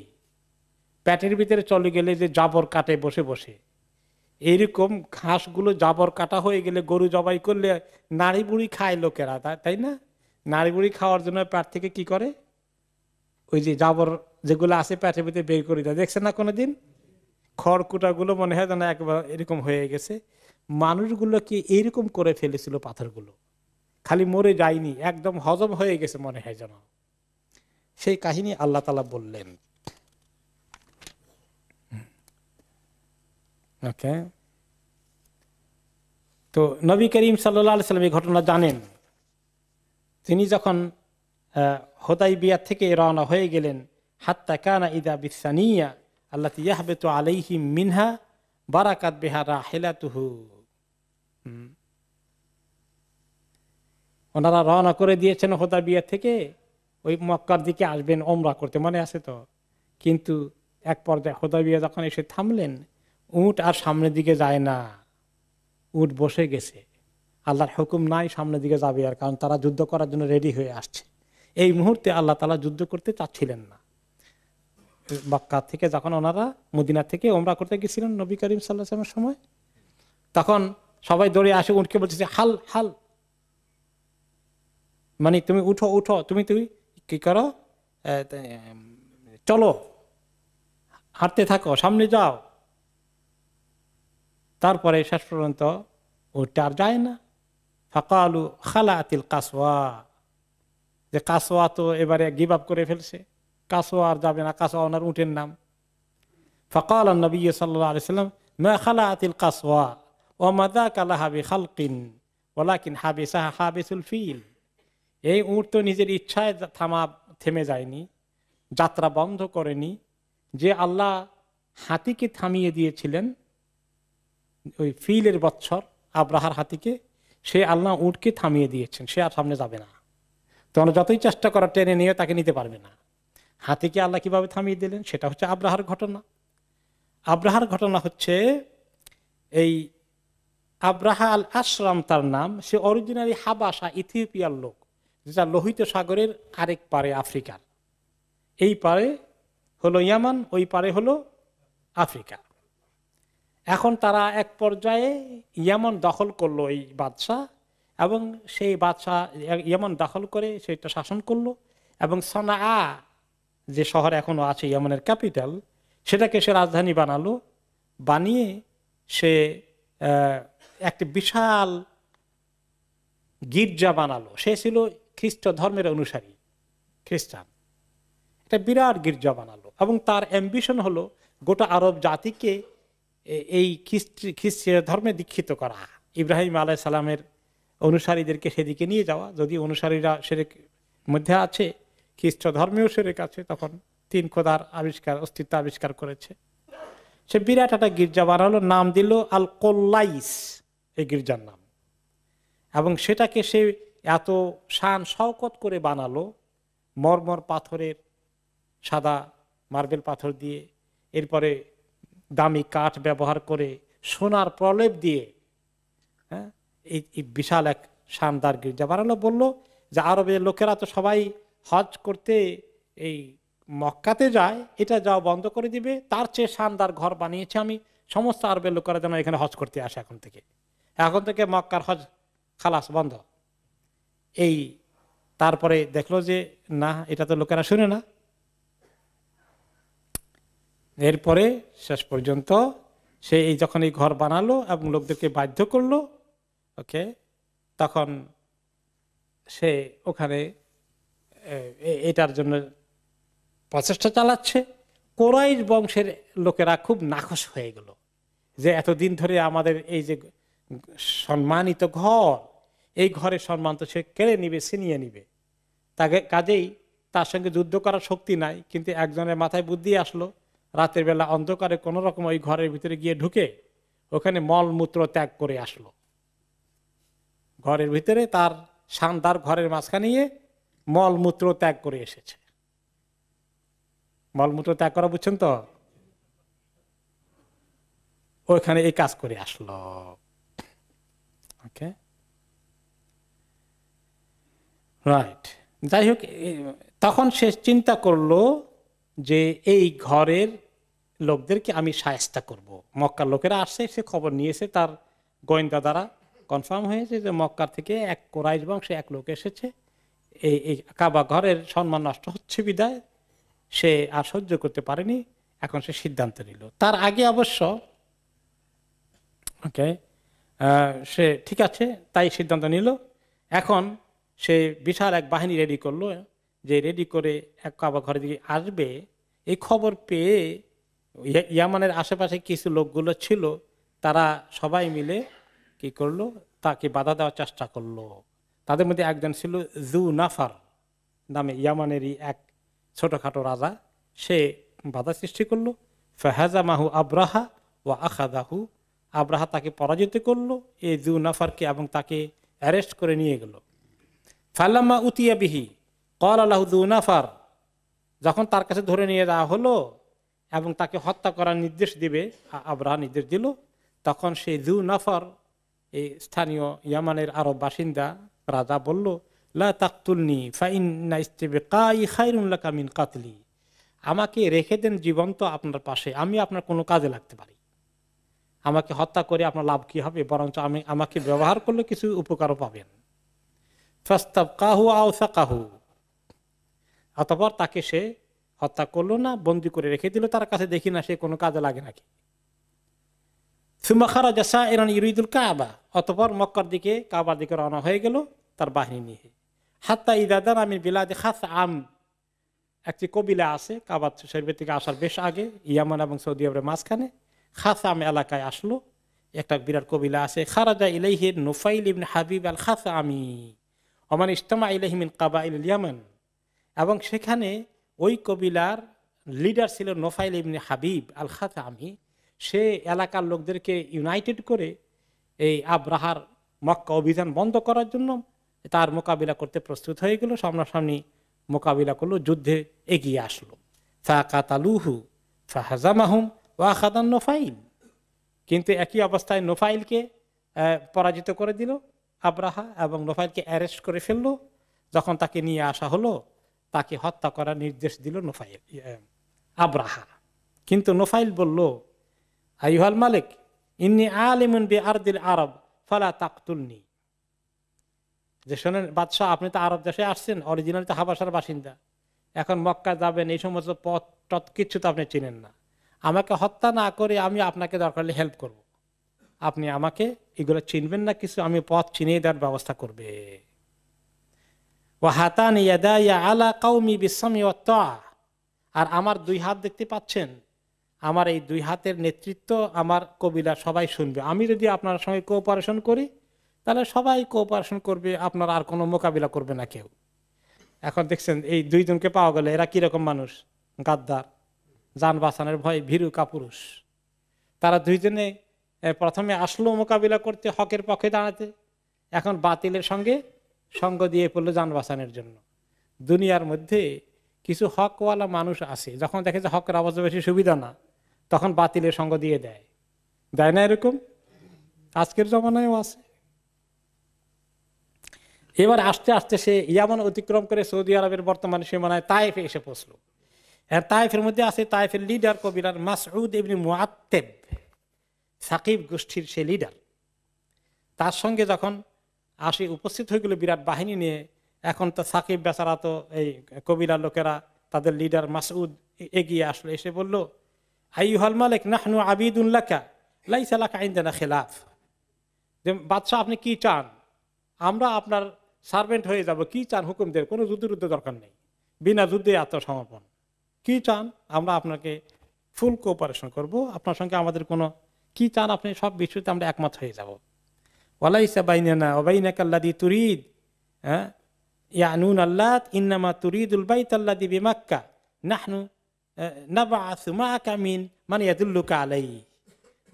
পেটের ভিতরে চলে গেলে যে জাবর কাটে বসে বসে, এইরকম ঘাসগুলো জাবর কাটা হয়ে গেলে গরু জবাই করলে নাড়ি বুড়ি খায় লোকেরা, তাই না? নাড়ি বুড়ি খাওয়ার জন্য পেট থেকে কি করে, ওই যে জাবর যেগুলো আছে পেটের ভিতরে বের করে দেয়। দেখছে না কোনোদিন? খড়কুটাগুলো মনে হয় যেন একবার এরকম হয়ে গেছে। মানুষগুলো কি এইরকম করে ফেলেছিল পাথরগুলো, খালি মরে যায়নি, একদম হজম হয়ে গেছে মনে হয় যেন। সেই কাহিনী আল্লাহ তাআলা বললেন। ওকে, তো নবী করিম সাল্লাল্লাহু আলাইহি ওয়াসাল্লাম এই ঘটনা জানেন। তিনি যখন হুদাইবিয়া থেকে রওনা হয়ে গেলেন, হাত্তা কানা ইদা বিসানিয়া আল্লাতী ইয়াহবিতু আলাইহিম মিনহা বারাকাত বিহা রাহিলাতুহু। ওনারা রওনা করে দিয়েছেন হুদাইবিয়া থেকে, ওই মক্কার দিকে আসবেন ওমরা করতে, মনে আছে তো? কিন্তু এক পর্যায়ে হুদাইবিয়া যখন এসে থামলেন, উট আর সামনের দিকে যায় না, উট বসে গেছে। আল্লাহর হুকুম নাই সামনের দিকে যাবে, আর কারণ তারা যুদ্ধ করার জন্য রেডি হয়ে আসছে। এই মুহূর্তে আল্লাহ তাআলা যুদ্ধ করতে চাচ্ছিলেন না। মক্কা থেকে যখন ওনারা মদিনা থেকে ওমরা করতে গেছিলেন নবী করিম সাল্লাল্লাহু আলাইহি ওয়াসাল্লামের সময়, তখন সবাই দৌড়ে আসে উঠকে বলতেছে হাল হাল, মানে তুমি উঠো উঠো, তুমি কি করো, চলো হাঁটতে থাকো, সামনে যাও। তারপরে শেষ পর্যন্ত উঠতে আর যায় না। ফাকালু খালাতিল কাসওয়া, যে কাসওয়া তো এবারে গিভ আপ করে ফেলছে, কাসওয়া আর যাবে না, কাসওয়া ওনার উটের নাম। ফাকাল নবী সাল্লাল্লাহু আলাইহি সাল্লাম মা খালাতিল কাসওয়া ওয়া মা যাকা লাহা বিখালকিন ওয়ালাকিন হাবিসাহা হাবিসুল ফিল। এই উট তো নিজের ইচ্ছায় থেমে যায়নি, যাত্রা বন্ধ করেনি। যে আল্লাহ হাতিকে থামিয়ে দিয়েছিলেন, ওই ফিলের বৎসর আব্রাহার হাতিকে, সে আল্লাহ উটকে থামিয়ে দিয়েছেন, সে আর সামনে যাবে না। তোমরা যতই চেষ্টা করো টেনে নিয়ে তাকে নিতে পারবে না। হাতিকে আল্লাহ কিভাবে থামিয়ে দিলেন সেটা হচ্ছে আব্রাহার ঘটনা। আব্রাহার ঘটনা হচ্ছে এই আব্রাহা আল আশরাম তার নাম, সে অরিজিনালি হাবাসা ইথিওপিয়ার লোক, যেটা লোহিত সাগরের আরেক পারে আফ্রিকার। এই পারে হলো ইয়ামান, ওই পারে হলো আফ্রিকা। এখন তারা এক পর্যায়ে ইয়ামান দখল করলো এই বাদশাহ, এবং সেই বাদশাহ ইয়ামান দখল করে সেটা শাসন করলো, এবং সানাআ যে শহর এখনো আছে ইয়ামানের ক্যাপিটাল, সেটাকে সে রাজধানী বানালো। বানিয়ে সে একটি বিশাল গির্জা বানালো। সে ছিল খ্রিস্ট ধর্মের অনুসারী, খ্রিস্টান। একটা বিরাট গির্জা বানালো, এবং তার অ্যাম্বিশন হলো গোটা আরব জাতিকে এই খ্রিস্ট ধর্মে দীক্ষিত করা, ইব্রাহিম আলাইহিস সালামের অনুসারীদেরকে সেদিকে নিয়ে যাওয়া। যদি অনুসারীরা শিরক মধ্যে আছে, খ্রিস্ট ধর্মেও শিরক আছে, তখন তিন খোদার অস্তিত্ব আবিষ্কার করেছে। সে বিরাট একটা গির্জা বানালো, নাম দিল আল কোল্লাইস, এই গির্জার নাম। এবং সেটাকে সে এত শান শওকত করে বানালো, মরমর পাথরের, সাদা মার্বেল পাথর দিয়ে, এরপরে দামি কাঠ ব্যবহার করে, সোনার প্রলেপ দিয়ে, হ্যাঁ, এই বিশাল এক শানদার গির্জা বানালো। বললো যে আরবের লোকেরা তো সবাই হজ করতে এই মক্কাতে যায়, এটা যাও বন্ধ করে দিবে, তার চেয়ে শানদার ঘর বানিয়েছে আমি, সমস্ত আরবের লোকেরা যেন এখানে হজ করতে আসে। এখন থেকে মক্কার হজ খালাস, বন্ধ। এই তারপরে দেখলো যে না, এটা তো লোকেরা শুনে না। এরপরে শেষ পর্যন্ত সে যখন এই ঘর বানালো এবং লোকদেরকে বাধ্য করলো, ওকে, তখন সে ওখানে এটার জন্য প্রচেষ্টা চালাচ্ছে। কোরাইশ বংশের লোকেরা খুব নাখোশ হয়ে গেল যে এতদিন ধরে আমাদের এই যে সম্মানিত ঘর, এই ঘরের সম্মান তো সে কেড়ে নিবে, ছিনিয়ে নিবে। তাকে কাজেই তার সঙ্গে যুদ্ধ করার শক্তি নাই। কিন্তু একজনের মাথায় বুদ্ধি আসলো, রাতের বেলা অন্ধকারে কোনো রকম ওই ঘরের ভিতরে গিয়ে ঢুকে ওখানে মলমূত্র ত্যাগ করে আসলো। ঘরের ভিতরে তার শানদার ঘরের মাঝখানে গিয়ে মলমূত্র ত্যাগ করে এসেছে। মলমূত্র ত্যাগ করা বুঝছেন তো? ওইখানে এই কাজ করে আসলো। ওকে, রাইট। যাই হোক, তখন সে চিন্তা করলো যে এই ঘরের লোকদেরকে আমি শায়েস্তা করব। মক্কার লোকেরা আসছে, সে খবর নিয়েছে, তার গোয়েন্দা দ্বারা কনফার্ম হয়েছে যে মক্কার থেকে এক কোরাইশ বংশে এক লোক এসেছে, এই কাবা ঘরের সম্মান নষ্ট হচ্ছে বিদায় সে আর সহ্য করতে পারেনি। এখন সে সিদ্ধান্ত নিল। তার আগে অবশ্য ওকে, সে ঠিক আছে তাই সিদ্ধান্ত নিল। এখন সে বিশাল এক বাহিনী রেডি করলো, যে রেডি করে এক কাবা ঘরের দিকে আসবে। এই খবর পেয়ে ইয়ামানের আশেপাশে কিছু লোকগুলো ছিল, তারা সবাই মিলে কি করলো, তাকে বাধা দেওয়ার চেষ্টা করলো। তাদের মধ্যে একজন ছিল জু নাফার নামে, ইয়ামানেরই এক ছোটখাটো রাজা। সে বাধা সৃষ্টি করলো। ফাহাজা মাহু আব্রাহা ও আখাদাহু, আব্রাহা তাকে পরাজিত করলো, এই জু নাফারকে, এবং তাকে অ্যারেস্ট করে নিয়ে গেল। ফাল্লাম্মা উতিয়া বিহি ক্বাল লাহু জু নাফার, যখন তার কাছে ধরে নিয়ে যাওয়া হলো এবং তাকে হত্যা করার নির্দেশ দিবে, আব্রাহা নির্দেশ দিল, তখন সেই জু নাফার, এই স্থানীয় ইয়ামানের আরব বাসিন্দা রাজা বলল, লা তাকতুলনি ফাইন্না ইস্তিবকাই খায়রুন লাকা মিন কাতলি, আমাকে রেখে দেন জীবন্ত আপনার পাশে, আমি আপনার কোনো কাজে লাগতে পারি। আমাকে হত্যা করে আপনার লাভ কি হবে, বরঞ্চ আমাকে ব্যবহার করলে কিছু উপকারও পাবেন। ফাস্তাবকাহু আও সাকাহু, অতঃপর তাকে সে হত্যা করলো না, বন্দী করে রেখে দিল তার কাছে, দেখি না সে কোনো কাজে লাগে নাকি। সুম্মা খারাজা সাইরান ইউরিদুল কাবা, অতঃপর মক্কার দিকে, কাবার দিকে রওনা হয়ে গেল তার বাহিনী নিয়ে। হাত্তা ইযা দানা মিন বিলাদি খাসআম, একটি কবিলা আছে কাবা শরীফের থেকে আসার বেশ আগে, ইয়ামান এবং সৌদি আরবের মাঝখানে খাসআম এলাকায় আসলো, একটা বিরাট কবিলা আছে। খারাজা ইলাইহি নুফাইল ইবনে হাবিব আল খাসআমি ওমান ইজতামা ইলাইহি মিন কাবাইল ইয়ামান, এবং সেখানে ওই কবিলার লিডার ছিল নুফাইল ইবনে হাবিব আল খাসআমি। সে এলাকার লোকদেরকে ইউনাইটেড করে এই আব্রাহার মক্কা অভিযান বন্ধ করার জন্য তার মোকাবিলা করতে প্রস্তুত হয়ে গেল, সামনাসামনি মোকাবিলা করলো, যুদ্ধে এগিয়ে আসলো। ফাকাতালুহু ফাহাজামাহুম ওয়া আখাযান নুফাইল, কিন্তু একই অবস্থায় নুফাইলকে পরাজিত করে দিল আব্রাহা, এবং নুফাইলকে অ্যারেস্ট করে ফেললো। যখন তাকে নিয়ে আসা হলো, তাকে হত্যা করার নির্দেশ দিল আব্রাহা। কিন্তু নুফাইল বলল, আইয়ুহাল মালিক ইন্নী আলিমুন বি আরদিল আরব ফালা তাকতুলনি, যে শোনেন বাদশাহ, আপনি তো আরব দেশে আসছেন, অরিজিনালি তো হাবাসার বাসিন্দা, এখন মক্কা যাবেন, এই সমস্ত পথ টথ কিচ্ছু তো আপনি চিনেন না, আমাকে হত্যা না করে আমি আপনাকে দরকার হলে হেল্প করব, আপনি আমাকে এগুলো চিনবেন না কিছু, আমি পথ চিনিয়ে দেওয়ার ব্যবস্থা করবে। ওয়া হাতানি ইয়াদায়া আলা কওমি বিসসামি ওয়াত তাআ, আর আমার দুই হাত দেখতে পাচ্ছেন, আমার এই দুই হাতের নেতৃত্ব আমার কবিলা সবাই শুনবে। আমি যদি আপনার সঙ্গে কোঅপারেশন করি তাহলে সবাই কোঅপারেশন করবে, আপনার আর কোনো মোকাবিলা করবে না কেউ। এখন দেখছেন এই দুইজনকে পাওয়া গেলে এরা কিরকম মানুষ, গাদ্দার, জান বাঁচানোর ভয় ভীরু কাপুরুষ। তারা দুইজনে প্রথমে আসলো মোকাবিলা করতে, হকের পক্ষে দাঁড়াতে, এখন বাতিলের সঙ্গে সঙ্গ দিয়ে পড়লো জান বাঁচানোর জন্য। দুনিয়ার মধ্যে কিছু হকওয়ালা মানুষ আছে, যখন দেখে যে হকের আওয়াজ বেশি সুবিধা না, তখন বাতিলের সঙ্গ দিয়ে দেয়, দেয় না এরকম? আজকের জমানায়ও আছে। এবার আস্তে আস্তে সে ইয়ামান অতিক্রম করে সৌদি আরবের বর্তমানে সীমানায় তায়েফে এসে পৌঁছলো। আর তায়েফের মধ্যে আছে তায়েফের লিডার কবিরার মাসউদ ইবনে মুআত্তাব, সাকিব গোষ্ঠীর সে লিডার। তার সঙ্গে যখন আসি উপস্থিত হয়ে গেল বিরাট বাহিনী নিয়ে, এখন তো সাকিব বেচারা তো এই কবিরার লোকেরা, তাদের লিডার মাসউদ এগিয়ে আসলো, এসে বলল, আইয়ুহাল মালিক নাহনু আবিদুন লাকা লাইসা লাকা ইনদানা খিলাফ, যে বাদশাহ আপনি কি চান, আমরা আপনার সার্ভেন্ট হয়ে যাব, কি চান হুকুম দেন, কোনো যুদ্ধ দরকার নেই, বিনা যুদ্ধে আত্মসমর্পণ, কি চান, আমরা আপনাকে ফুল কোঅপারেশন করব, আপনার সঙ্গে আমাদের কোনো, কি চান আপনি সব বিষয়তে আমরা একমত হয়ে যাব। ওয়ালাইসা বাইনানা ওয়া বাইনাকা আল্লাযী তুরিদ ইয়ানুন আল্লাত ইন্নামা তুরিদুল বাইতাল্লাযী বিমাক্কা নাহনু নাবআসু মাআকা মিন মান ইয়াদুল্লুকা আলাইহি,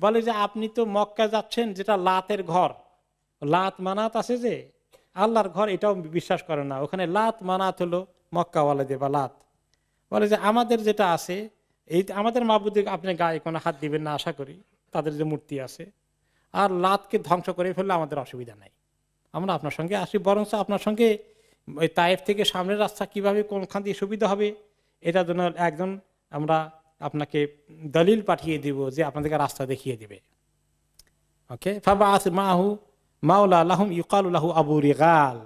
বলে যে আপনি তো মক্কা যাচ্ছেন, যেটা লাতের ঘর, লাত মানাত আছে যে আল্লাহর ঘর, এটাও বিশ্বাস করে না, ওখানে লাত মানাত হলো মক্কাওয়ালাদের বা লাত, বলে যে আমাদের যেটা আছে, এই আমাদের মাবুদে আপনি গায়ে কোনো হাত দিবেন না আশা করি, তাদের যে মূর্তি আছে, আর লাতকে ধ্বংস করে ফেললে আমাদের অসুবিধা নাই, আমরা আপনার সঙ্গে আসি, বরঞ্চ আপনার সঙ্গে ওই তায়েফ থেকে সামনের রাস্তা কিভাবে কোনখান দিয়ে সুবিধা হবে, এটার জন্য একজন আমরা আপনাকে দলিল পাঠিয়ে দিব যে আপনাদেরকে রাস্তা দেখিয়ে দিবে। ওকে, ফাবাআস মাহু মাওলা লাহুম ইউকালু লাহু আবু রিগাল,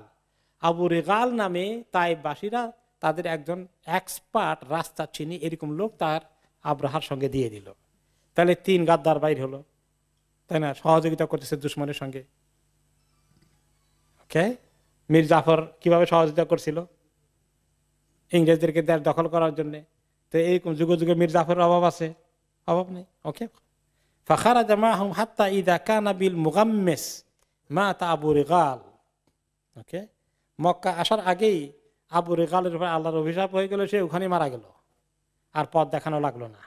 আবু রিগাল নামে তায়েফবাসীরা তাদের একজন এক্সপার্ট রাস্তা চিনি এরকম লোক তার আব্রাহার সঙ্গে দিয়ে দিল। তাহলে 3 গাদ্দার বাইর হলো, তাই না, সহযোগিতা করতেছে দুশমনের সঙ্গে। ওকে, মীর জাফর কিভাবে সহযোগিতা করছিল ইংরেজদেরকে দেশ দখল করার জন্য, তো এইরকম যুগে যুগে মীর জাফরের অভাব আছে? অভাব নেই। ওকে, ফাখারাজা মাহুম হাত্তা ইযা কানা বিল মুগাম্মিস মাতা আবু রিগাল। ওকে, মক্কা আসার আগেই আবু রিগালের উপর আল্লাহর অভিশাপ হয়ে গেল, সে ওখানে মারা গেল, আর পথ দেখানো লাগলো না।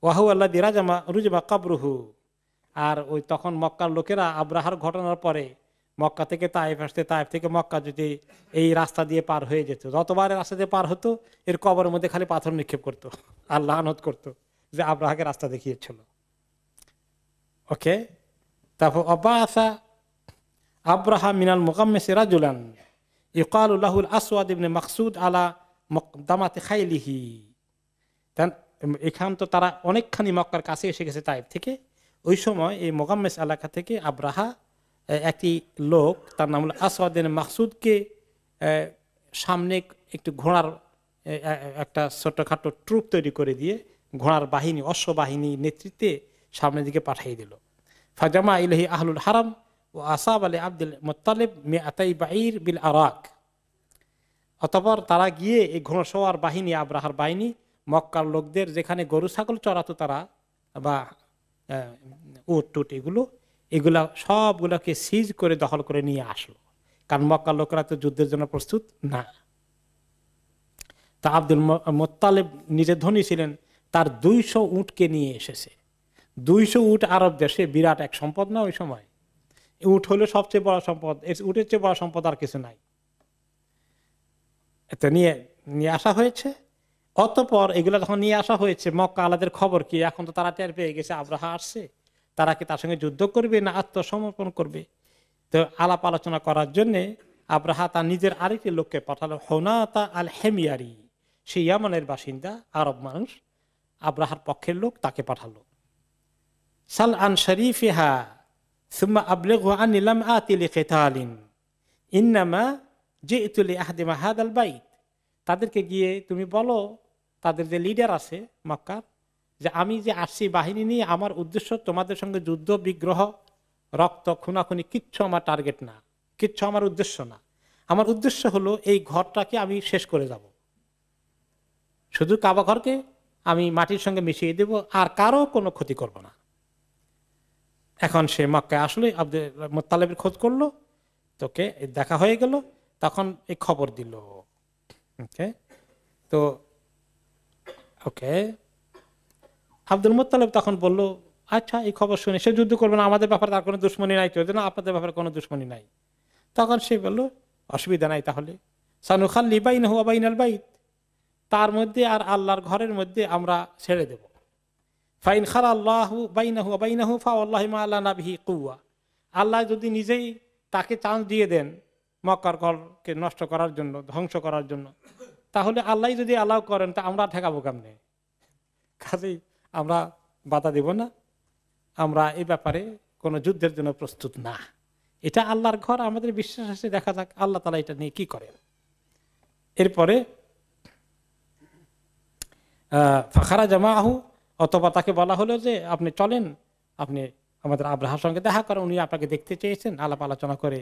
ওয়াহু আল্লাযী রুজিমা কবরুহু, আর ওই তখন মক্কার লোকেরা আব্রাহার ঘটনার পরে মক্কা থেকে তায়েফ আসতে, তায়েফ থেকে মক্কা যদি এই রাস্তা দিয়ে পার হয়ে যেত, যতবার রাস্তা দিয়ে পার হতো এর কবরের মধ্যে খালি পাথর নিক্ষেপ করতো আর লানত করতো যে আব্রাহাকে রাস্তা দেখিয়েছিল। ওকে, তারপর অবাসা আব্রাহা মিনাল মুগাম্মিস রাজুলান ইউকালু লাহুল আসওয়াদ ইবনে মাকসুদ আলা দামাতে খাইলিহি। এখান তো তারা অনেকখানি মক্কার কাছে এসে গেছে তাইফ থেকে। ওই সময় এই মোগাম্মেস এলাকা থেকে আব্রাহা একটি লোক, তার নাম হলো আসওয়াদ মাকসুদকে সামনে একটু ঘোড়ার একটা ছোটখাটো ট্রুপ তৈরি করে দিয়ে ঘোড়ার বাহিনী, অশ্ব বাহিনী নেতৃত্বে সামনের দিকে পাঠিয়ে দিল। ফাজামা ইলাহি আহলুল হারাম ও আসাব আলী আব্দুল মুত্তালিব মিআতাই বাঈর বিল আরাক। অতঃপর তারা গিয়ে এই ঘোড়সওয়ার বাহিনী, আব্রাহার বাহিনী, মক্কার লোকদের যেখানে গরু ছাগল চড়াতো তারা, বা উট টুট এগুলা সবগুলোকে সিজ করে দখল করে নিয়ে আসলো। কারণ মক্কার লোকেরা তো যুদ্ধের জন্য প্রস্তুত না। তা আব্দুল মুত্তালিব নিজে ধনী ছিলেন, তার 200 উটকে নিয়ে এসেছে। 200 উট আরব দেশে বিরাট এক সম্পদ না ওই সময়। উট হলো সবচেয়ে বড় সম্পদ, উটের চেয়ে বড় সম্পদ আর কিছু নাই। এত নিয়ে আসা হয়েছে। অতঃপর এগুলো যখন নিয়ে আসা হয়েছে, মক্কা আলাদের খবর কি? এখন তো তারা টের পেয়ে গেছে আব্রাহা আসছে, তারা কি তার সঙ্গে যুদ্ধ করবে না আত্মসমর্পণ করবে? তো আলাপ আলোচনা করার জন্য আব্রাহা তার নিজের আরেকটি লোককে পাঠালো, হুনাতা আল হেমিয়ারি, সে ইয়ামানের বাসিন্দা, আরব মানুষ, আব্রাহার পক্ষের লোক, তাকে পাঠালো। সাল আন শরীফিহা সুম্মা আবলিগহু আন্নী লাম আতি লিকিতালিন ইন্নামা জিতু লিআহদিমা হাদাল বাইত। তাদেরকে গিয়ে তুমি বলো, তাদের যে লিডার আছে মক্কার, যে আমি যে আসছি বাহিনী নিয়ে, আমার উদ্দেশ্য তোমাদের সঙ্গে যুদ্ধ বিগ্রহ রক্ত খুনাখুনি কিচ্ছু আমার টার্গেট না, কিচ্ছু আমার উদ্দেশ্য না। আমার উদ্দেশ্য হলো এই ঘরটাকে আমি শেষ করে যাব, শুধু কাবা ঘরকে আমি মাটির সঙ্গে মিশিয়ে দেব, আর কারো কোনো ক্ষতি করব না। এখন সে মক্কায় আসলে আব্দুল মুত্তালিবের খোঁজ করলো, তোকে দেখা হয়ে গেল, তখন এই খবর দিল। ওকে, তো ওকে আব্দুল মুত্তালিব তখন বলল, আচ্ছা এই খবর শুনে সে যুদ্ধ করবে না, আমাদের ব্যাপারে তার কোনো দুশ্মনী নাই, তো না আপনাদের ব্যাপারে কোনো দুশ্মনী নাই। তখন সে বলল, অসুবিধা নাই, তাহলে সানুখাল্লি বাইনাহু ওয়া বাইনাল বাইত, তার মধ্যে আর আল্লাহর ঘরের মধ্যে আমরা ছেড়ে দেব। ফাইন খালা আল্লাহু বাইনাহু ওয়া বাইনাহু ফাওয়াল্লাহি মা লা নাবিহি কুওয়া। আল্লাহ যদি নিজেই তাকে চান্স দিয়ে দেন মক্কার ঘরকে নষ্ট করার জন্য, ধ্বংস করার জন্য, তাহলে আল্লাহ যদি অ্যালাউ করেন, তা আমরা ঠেকাবো কেমনে? কাজেই আমরা বাধা দেব না, আমরা এই ব্যাপারে কোনো যুদ্ধের জন্য প্রস্তুত না। এটা আল্লাহর ঘর, আমাদের বিশ্বাস আছে, দেখা যাক আল্লাহ তাআলা এটা নিয়ে কি করেন। এরপরে ফাখারা জামাহু, অথবা তাকে বলা হলো যে আপনি চলেন, আপনি আমাদের আব্রাহার সঙ্গে দেখা করেন, উনি আপনাকে দেখতে চেয়েছেন, আলাপ আলোচনা করে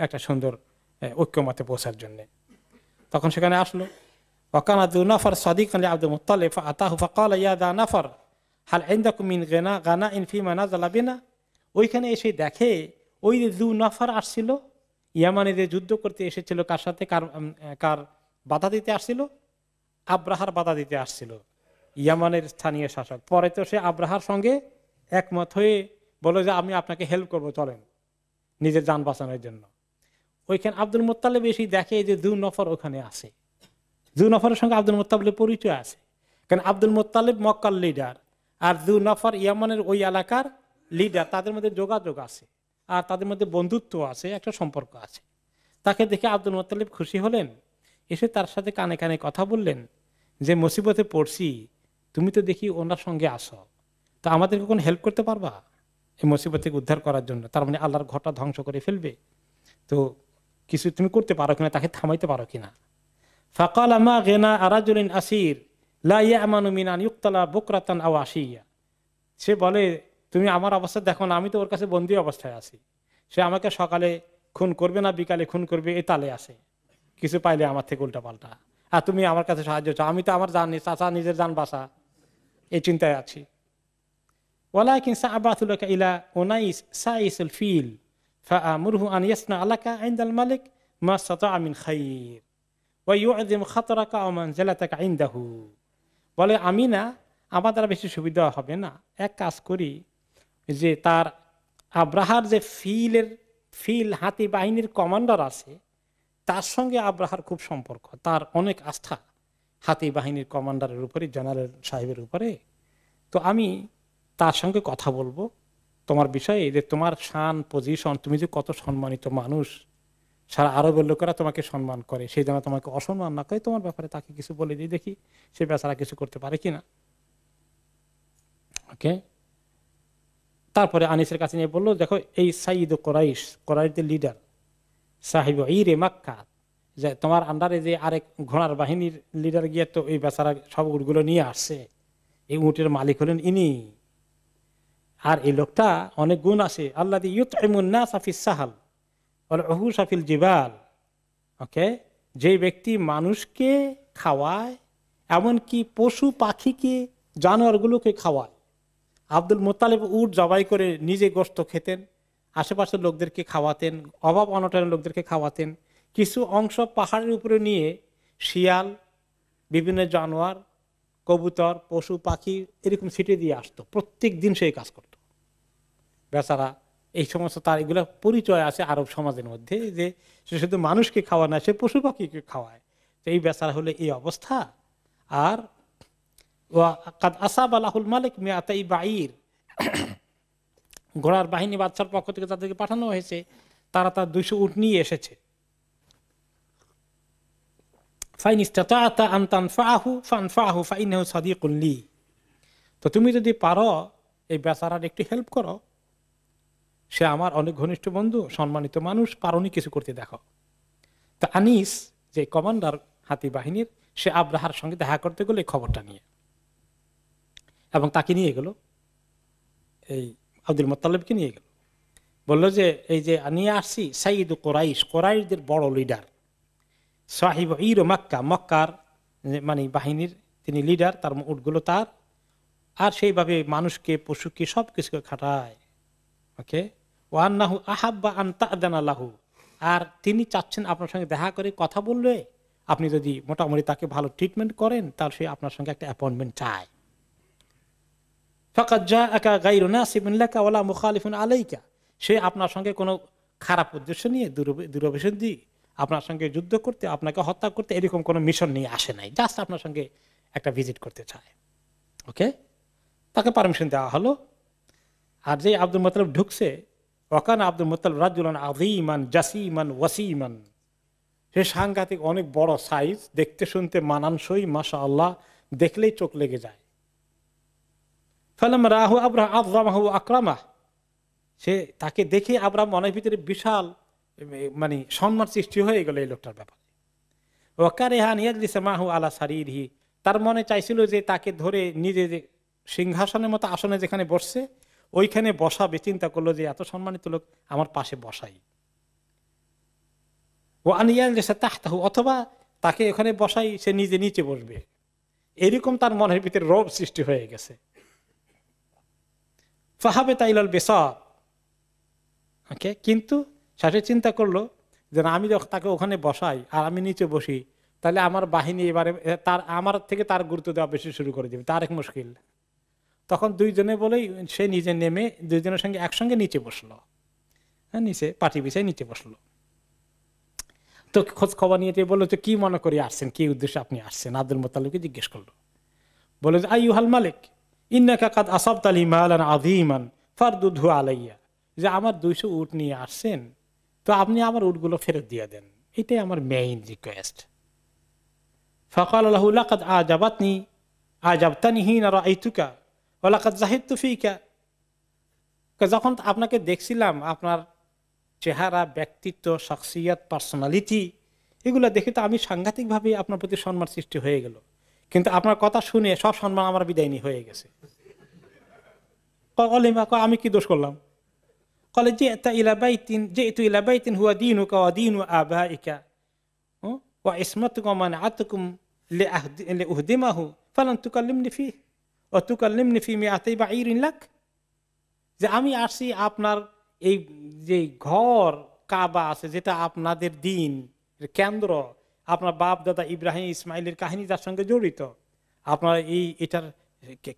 একটা সুন্দর ঐক্যমতে পৌঁছার জন্য। তখন সেখানে আসলো। ওয়াকানা যু নাফর সাদিকান লিআবদুল মুত্তালিব ফাআতাহু ফাকালা ইয়া যা নাফর হাল ইনদাকুম মিন গানাইন ফিমা নাযালা বিনা। ওইখানে এসে দেখে ওই যে যু নাফর আসছিল, ইয়ামানে যে যুদ্ধ করতে এসেছিল, কার সাথে, কার বাধা দিতে আসছিল? আব্রাহার বাধা দিতে আসছিল, ইয়ামানের স্থানীয় শাসক। পরে তো সে আব্রাহার সঙ্গে একমত হয়ে বলে যে আমি আপনাকে হেল্প করবো, চলেন, নিজের যান বাঁচানোর জন্য। ওইখানে আব্দুল মুত্তালিব এসে দেখে যে যু নফর ওখানে আছে। যু নফরের সঙ্গে আব্দুল মুত্তালিবের পরিচয় আছে, কারণ আব্দুল মুত্তালিব মক্কার লিডার, আর যু নফর ইয়ামানের ওই এলাকার লিডার। তাদের মধ্যে যোগাযোগ আছে, আর তাদের মধ্যে বন্ধুত্ব আছে, একটা সম্পর্ক আছে। তাকে দেখে আব্দুল মুত্তালিব খুশি হলেন, এসে তার সাথে কানে কানে কথা বললেন যে মুসিবতে পড়ছি, তুমি তো দেখি ওনার সঙ্গে আসো, তো আমাদেরকে কোনো হেল্প করতে পারবা এই মুসিবত থেকে উদ্ধার করার জন্য? তার মানে আল্লাহর ঘরটা ধ্বংস করে ফেলবে, তো কিছু তুমি করতে পারো কিনা, তাকে থামাইতে পারো কিনা? ফাকাল মা গিনা আরাজুলিন আসির লা ইয়ামানু মিন আন ইউক্তালা বুকরাতান আও আশিয়া। সে বলে, তুমি আমার অবস্থা দেখো না, আমি তো ওর কাছে বন্দী অবস্থায় আছি, সে আমাকে সকালে খুন করবে না বিকালে খুন করবে, এ তালে আছে, কিছু পাইলে আমার থেকে উল্টা পাল্টা। আর তুমি আমার কাছে সাহায্য চাও, আমি তো আমার জান চাচা নিজের জান বাঁচা, এই চিন্তায় আছি। ওয়ালাকিন সাআবাতুলাকা ইলা উনাইস সাইসুল ফিল ফাআমুরহু আন ইয়াসনা আলাকা ইনদাল মালিক মা সাতাআ মিন খাইর ওয়া ইউযিম খাতরাকা ওয়া মানজিলাতাকা ইনদাহু। বলে, আমি না, আমার দ্বারা বেশি সুবিধা হবে না, এক কাজ করি, যে তার আব্রাহার যে ফিল হাতি বাহিনীর কমান্ডার আছে, তার সঙ্গে আব্রাহার খুব সম্পর্ক, তার অনেক আস্থা হাতি বাহিনীর কমান্ডারের উপরে, জেনারেল সাহেবের উপরে। তো আমি তার সঙ্গে কথা বলবো তোমার বিষয়ে, যে তোমার শান পজিশন, তুমি যে কত সম্মানিত মানুষ, সারা আরবের লোকেরা তোমাকে সম্মান করে, সেই জন্য তোমাকে অসম্মান না করে তোমার ব্যাপারে তাকে কিছু বলে দিই, দেখি সে বেচারা কিছু করতে পারে কিনা। ওকে, তারপরে আনিসের কাছে নিয়ে বললো, দেখো এই সাইয়্যিদ কোরাইশ, কোরাইশদের লিডার, সাহিব ইরে মাক্কা, যে তোমার আন্ডারে যে আরেক ঘোড়ার বাহিনীর লিডার গিয়ে তো এই বেচারা সব উটগুলো নিয়ে আসছে, এই উটের মালিক হলেন ইনি। আর এই লোকটা অনেক গুণ আছে, আল্লাহ ইউতইমুন নাস ফিস সাহাল ওয়াল উহুশ ফিল জিবাল। ওকে, যে ব্যক্তি মানুষকে খাওয়ায়, এমনকি পশু পাখিকে, জানোয়ারগুলোকে খাওয়ায়। আব্দুল মুত্তালিব উট জবাই করে নিজে গোশত খেতেন, আশেপাশের লোকদেরকে খাওয়াতেন, অভাব অনটনের লোকদেরকে খাওয়াতেন। কিছু অংশ পাহাড়ের উপরে নিয়ে শিয়াল, বিভিন্ন জানোয়ার, কবুতর, পশু পাখি এরকম ছিটিয়ে দিয়ে আসতো। প্রত্যেক দিন সেই কাজ করত বেচারা। এই সমস্ত তার এগুলো পরিচয় আছে আরব সমাজের মধ্যে, যে সে শুধু মানুষকে খাওয়া না, সে পশু পাখিকে খাওয়ায়। তো এই বেচারা হলে এই অবস্থা। আর আসাব আলাহুল মালিক মিয়াতাই বাইর, ঘোড়ার বাহিনী বাদশার পক্ষ থেকে তাদেরকে পাঠানো হয়েছে, তারা তার 200 উট নিয়ে এসেছে। তো তুমি যদি পারো এই বেচারার একটু হেল্প করো, সে আমার অনেক ঘনিষ্ঠ বন্ধু, সম্মানিত মানুষ, পারোনি কিছু করতে দেখো। তা আনিস যে কমান্ডার হাতি বাহিনীর, সে আব্রাহার সঙ্গে দেখা করতে গেলে খবরটা নিয়ে, এবং তাকে নিয়ে গেল, এই আব্দুল মুত্তালিবকে নিয়ে গেল। বলল যে এই যে নিয়ে আসছি সাইয়্যিদ কোরাইশ, কোরাইশদের বড় লিডার, সাহিব ইর মক্কা, মক্কার মানে বাহিনীর তিনি লিডার, তার উটগুলো তার, আর সেইভাবে মানুষকে পশুকে সবকিছুকে খাটায়। ওকে, ওয়ান্নাহু আহাব্বা আন তা'দানা লাহু, আর তিনি চাচ্ছেন আপনার সঙ্গে দেখা করে কথা বললে আপনি যদি মোটামুটি তাকে ভালো ট্রিটমেন্ট করেন, তাহলে সে আপনার সঙ্গে একটা অ্যাপয়েন্টমেন্ট চায়। ফাকাদ জাআকা গায়রু নাসিবিন লাকা ওয়ালা মুখালিফুন আলাইকা, সে আপনার সঙ্গে কোনো খারাপ উদ্দেশ্য নিয়ে, দুরভিসন্ধি আপনার সঙ্গে যুদ্ধ করতে, আপনাকে হত্যা করতে, এরকম কোনো মিশন নিয়ে আসে নাই, জাস্ট আপনার সঙ্গে একটা ভিজিট করতে চায়। ওকে, তাকে পারমিশন দেওয়া হলো। আর যে আব্দুল মুত্তালিব ঢুকছে, ওয়াকানা আব্দুল মুত্তালিব রাজুলান আযীমান জাসীমান ওয়াসীমান, সে সাংঘাতিক অনেক বড় সাইজ, দেখতে শুনতে মানানসই, মাশাআল্লাহ, দেখলেই চোখ লেগে যায়। ফালাম্মা রাহু আবরাহা আযযামাহু ওয়া আকরামাহু, সে তাকে দেখে আব্রাহাম মনের ভিতরে বিশাল মানে সম্মান সৃষ্টি হয়ে গেল এই লোকটার ব্যাপারে। ওয়াকারিহা আন ইয়াজলিসা মাহু আলা সারিরিহি, তার মনে চাইছিল যে তাকে ধরে নিজে যে সিংহাসনের মতো আসনে যেখানে বসছে ওইখানে বসাবে, চিন্তা করলো যে এত সম্মানিত লোক আমার পাশে বসাই। ও আন ইয়াজলিসা তাহতাহু, অথবা তাকে ওখানে বসাই, সে নিজে নিচে বসবে, এরকম তার মনের ভিতরে রোব সৃষ্টি হয়ে গেছে। ফাহাবে তাইলাল বিসাত, ওকে, কিন্তু শেষে চিন্তা করলো যে আমি যখন তাকে ওখানে বসাই আর আমি নিচে বসি, তাহলে আমার বাহিনী এবারে আমার থেকে তার গুরুত্ব দেওয়া বেশি শুরু করে দেবে, তার এক মুশকিল। তখন দুইজনে বলেই সে নিজে নেমে দুইজনের সঙ্গে একসঙ্গে নিচে বসলো, হ্যাঁ, নিচে পাটি বিছায় নিচে বসলো। তো খোঁজ খবর নিয়ে বললো যে কি মনে করে আসছেন, কি উদ্দেশ্যে আপনি আসছেন? আব্দুল মুত্তালিবকে জিজ্ঞেস করলো। বলে যে আইয়ুহাল মালিক ইন্নাকা কাদ আসাবতালি মালান আযীমান ফারদুদহু আলাইয়া, যে আমার 200 উট নিয়ে আসছেন, তো আপনি আমার উটগুলো ফেরত দিয়ে দেন, এটাই আমার মেইন রিকোয়েস্ট। ফাকাল লাহু লাকাদ আজাবতানি হিনা রাআইতুকা ওয়া লাকাদ যাহিদতু ফিকা, যখন আপনাকে দেখছিলাম আপনার চেহারা, ব্যক্তিত্ব, শখসিয়ত, পার্সোনালিটি, এগুলো দেখে তো আমি সাংঘাতিকভাবে আপনার প্রতি সম্মান সৃষ্টি হয়ে গেল, কিন্তু আপনার কথা শুনে সব সম্মান আমার বিদায়নী হয়ে গেছে। আমি কি দোষ করলাম? কলে জিতু ইলা বাইতিন হুয়া দীনুকা ওয়া দীনু আবাইকা ওয়া ইসমাতুকা মান আতুকুম লিউহদিমাহু ফালান তুকাল্লিমনি ফিহি ওয়া তুকাল্লিমনি ফি মিআতাই বাঈরিন লাক, যে আমি আসছি আপনার এই যে ঘর কাবা আছে, যেটা আপনাদের দিন কেন্দ্র, আপনার বাপ দাদা ইব্রাহিম ইসমাইলের কাহিনী যার সঙ্গে জড়িত, আপনারা এটার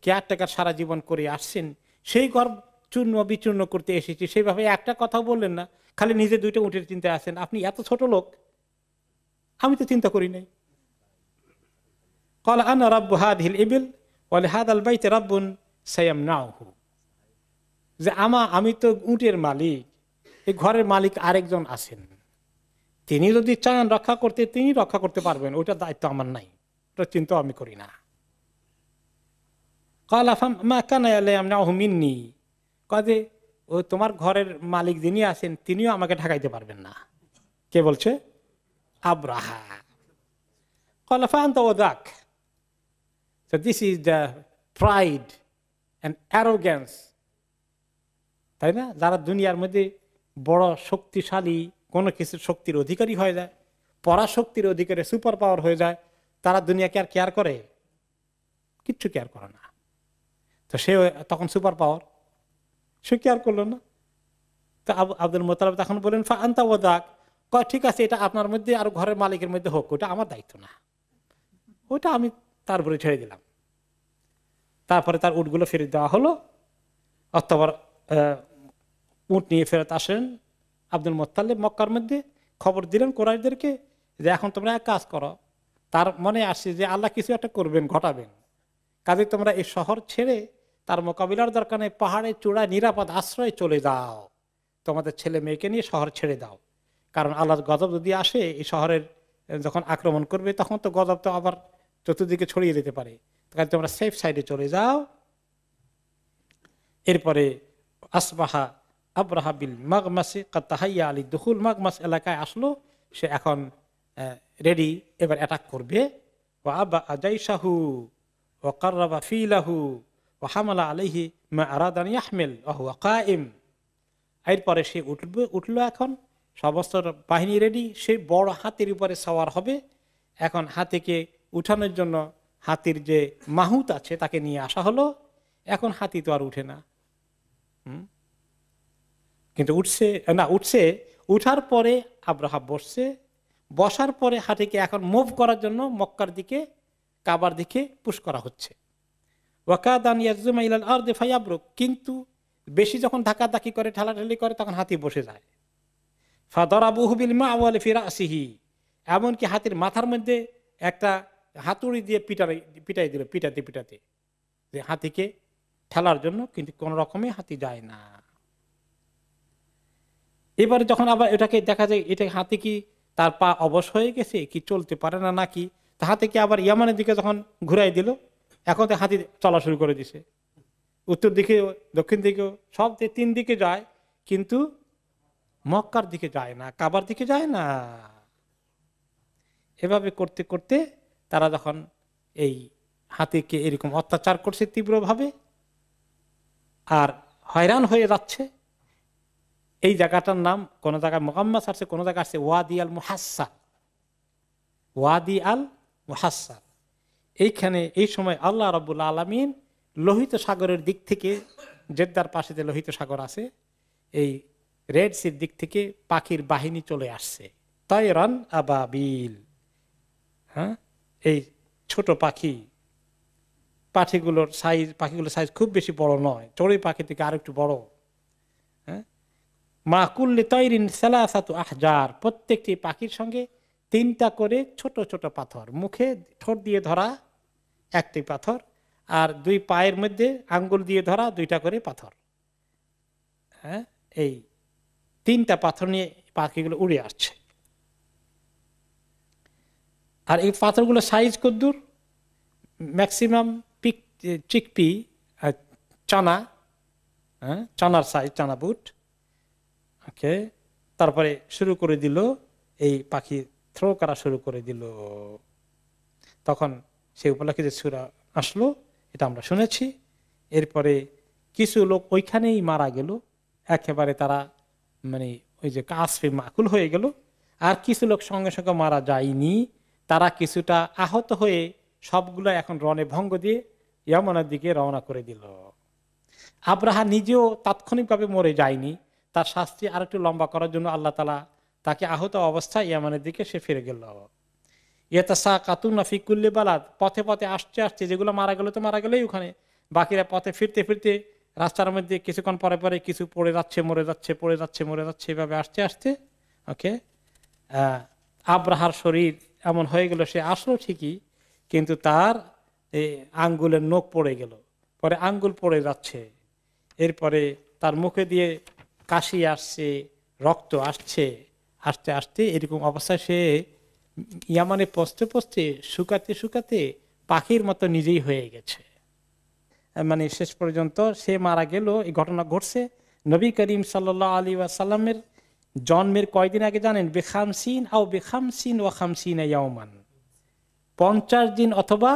কেয়ারটেকার সারা জীবন করে আসছেন, সেই ঘর চূর্ণ বিচূর্ণ করতে এসেছি, সেইভাবে একটা কথা বললেন না, খালি নিজে 2টা উটের চিন্তায় আছেন। আপনি এত ছোট লোক, আমি তো চিন্তা করি নাই। ক্বালা আনা রাব্বু হাযিহিল ইবিল ওয়া লিহাযাল বাইতি রাব্বুন সায়ামনাউহু, যে আমি তো উটের মালিক, এই ঘরের মালিক আরেকজন আছেন, তিনি যদি চান রক্ষা করতে, তিনি রক্ষা করতে পারবেন, ওইটার দায়িত্ব আমার নাই, ওটা চিন্তা আমি করি না। কাজে ও তোমার ঘরের মালিক যিনি আছেন তিনিও আমাকে ঠেকাইতে পারবেন না। কে বলছে? Abraha. So this is the pride and arrogance, তাই না? যারা দুনিয়ার মধ্যে বড় শক্তিশালী কোন কিছু শক্তির অধিকারী হয়ে যায়, পরাশক্তির অধিকারে সুপার পাওয়ার হয়ে যায়, তারা দুনিয়াকে আর কেয়ার করে? কিচ্ছু কেয়ার করে না। তো সে তখন সুপার পাওয়ার, সে কেয়ার করলো না। তো আব্দুল মুত্তালিব তখন বলেন ফাআনতা ওয়াদাক, কয় ঠিক আছে এটা আপনার মধ্যে আর ঘরের মালিকের মধ্যে হোক, ওটা আমার দায়িত্ব না, ওটা আমি তার উপরে ছেড়ে দিলাম। তারপরে তার উটগুলো ফেরত দেওয়া হলো। অক্টোবর উট নিয়ে ফেরত আসেন আব্দুল মুত্তালিব মক্কার মধ্যে, খবর দিলেন কুরাইশদেরকে যে এখন তোমরা এক কাজ করো। তার মনে আসছে যে আল্লাহ কিছু একটা করবেন, ঘটাবেন, কাজে তোমরা এই শহর ছেড়ে তার মোকাবিলার দরকার নেই, পাহাড়ে চূড়ায় নিরাপদ আশ্রয়ে চলে যাও, তোমাদের ছেলে মেয়েকে নিয়ে শহর ছেড়ে দাও। কারণ আল্লাহর গজব যদি আসে এই শহরের যখন আক্রমণ করবে, তখন তো গজব তো আবার চতুর্দিকে ছড়িয়ে যেতে পারে, কাজে তোমরা সেফ সাইডে চলে যাও। এরপরে আসবাহা আবরাহা বিল মাগমাসি কাদ তাহাইয়া আলী দুখুল, মাগমাস এলাকায় আসলো, সে এখন রেডি, এবার অ্যাটাক করবে। ওয়া আবা আজাইশাহু ওয়া কাররাবা ফিলাহু ওয়া হামালা আলাইহি মা আরাদা আন ইয়াহমিল ওয়া হুয়া কায়েম। এরপরে সে উঠলো, এখন সমস্ত বাহিনী রেডি, সে বড় হাতির উপরে সওয়ার হবে। এখন হাতিকে উঠানোর জন্য হাতির যে মাহুত আছে তাকে নিয়ে আসা হলো। এখন হাতি তো আর উঠে না, কিন্তু উঠছে। উঠার পরে আব্রাহা বসছে, বসার পরে হাতিকে এখন মুভ করার জন্য মক্কার দিকে, কাবার দিকে পুশ করা হচ্ছে। কিন্তু বেশি যখন ধাক্কাধাক্কি করে, ঠেলাঠেলি করে, তখন হাতি বসে যায়। এমনকি হাতির মাথার মধ্যে একটা হাতুড়ি দিয়ে পিটাই দিল, পিটাতে যে হাতিকে ঠেলার জন্য, কিন্তু কোন রকমে হাতি যায় না। এবারে যখন আবার এটাকে দেখা যায়, এটা হাতি কি তার পা অবশ হয়ে গেছে, কি চলতে পারে না নাকি, তা হাতিকে আবার ইয়ামানের দিকে যখন ঘুরাই দিল, এখন তো হাতি চলা শুরু করে দিছে, উত্তর দিকে দক্ষিণ দিকেও, সব 3 দিকে যায়, কিন্তু মক্কার দিকে যায় না, কাবার দিকে যায় না। এভাবে করতে করতে তারা যখন এই হাতিকে এরকম অত্যাচার করছে তীব্রভাবে আর হয়রান হয়ে যাচ্ছে, এই জায়গাটার নাম কোন জায়গায় মুহাম্মাস আছে, কোন জায়গায় আছে ওয়াদি আল মুহাসসার। ওয়াদি আল মুহাসসার, এইখানে এই সময় আল্লাহ রাব্বুল আলামিন লোহিত সাগরের দিক থেকে, জেদ্দার পাশে যে লোহিত সাগর আছে, এই রেড সির দিক থেকে পাখির বাহিনী চলে আসছে, তায়রান আবাবিল। হ্যাঁ, এই ছোট পাখিগুলোর সাইজ খুব বেশি বড় নয়, চড়ুই পাখি থেকে আর একটু বড়। হ্যাঁ, মাকুল্লি তৈরিন সালাসাতু আহজার, প্রত্যেকটি পাখির সঙ্গে 3টা করে ছোট ছোট পাথর, মুখে ঠোঁট দিয়ে ধরা 1টি পাথর, আর 2 পায়ের মধ্যে আঙ্গুল দিয়ে ধরা 2টা করে পাথর। হ্যাঁ, এই 3টা পাথর নিয়ে পাখিগুলো উড়ে আসছে। আর এই পাথরগুলো সাইজ কদ্দুর, ম্যাক্সিমাম চিকপি, চানা, চানার সাইজ, চানা বুট। ওকে, তারপরে শুরু করে দিল, এই পাখি থ্রো করা শুরু করে দিল। তখন সেই উপলক্ষে যে সূরা আসলো এটা আমরা শুনেছি। এরপরে কিছু লোক ওইখানেই মারা গেল, একেবারে তারা মানে ওই যে কাসফে মাকুল হয়ে গেল। আর কিছু লোক সঙ্গে সঙ্গে মারা যায়নি, তারা কিছুটা আহত হয়ে সবগুলো এখন রণে ভঙ্গ দিয়ে ইয়ামানের দিকে রওনা করে দিল। আব্রাহা নিজেও তাৎক্ষণিকভাবে মরে যায়নি, তার শাস্তি আর একটু লম্বা করার জন্য আল্লাহ তাআলা তাকে আহত অবস্থায় ইয়ামানের দিকে সে ফিরে গেল। ইয়াতাসাকাতুনা ফি কুল্লি বালাদ, পথে পথে আসছে, যেগুলো মারা গেল তো মারা গেলেই ওখানে, বাকিরা পথে ফিরতে ফিরতে রাস্তার মধ্যে কিছুক্ষণ পরে পরে কিছু পড়ে যাচ্ছে, মরে যাচ্ছে, পড়ে যাচ্ছে, মরে যাচ্ছে, এভাবে আসতে ওকে আব্রাহার শরীর এমন হয়ে গেল, সে আসলো ঠিকই, কিন্তু তার আঙ্গুলের নখ পড়ে গেল, পরে আঙ্গুল পড়ে যাচ্ছে, এরপরে তার মুখে দিয়ে কাশি আসছে, রক্ত আসছে, আস্তে আস্তে এরকম অবস্থায় সে ইয়ামানে পৌঁছতে পৌঁছতে শুকাতে শুকাতে পাখির মতো নিজেই হয়ে গেছে। মানে শেষ পর্যন্ত সে মারা গেল। এই ঘটনা ঘটছে নবী করিম সাল্লাল্লাহু আলাইহি ওয়াসাল্লামের জন্মের কয়দিন আগে জানেন? বেখামসিন আও বেখামসিন ওয়া খামসিনা ইয়াওমান, 50 দিন অথবা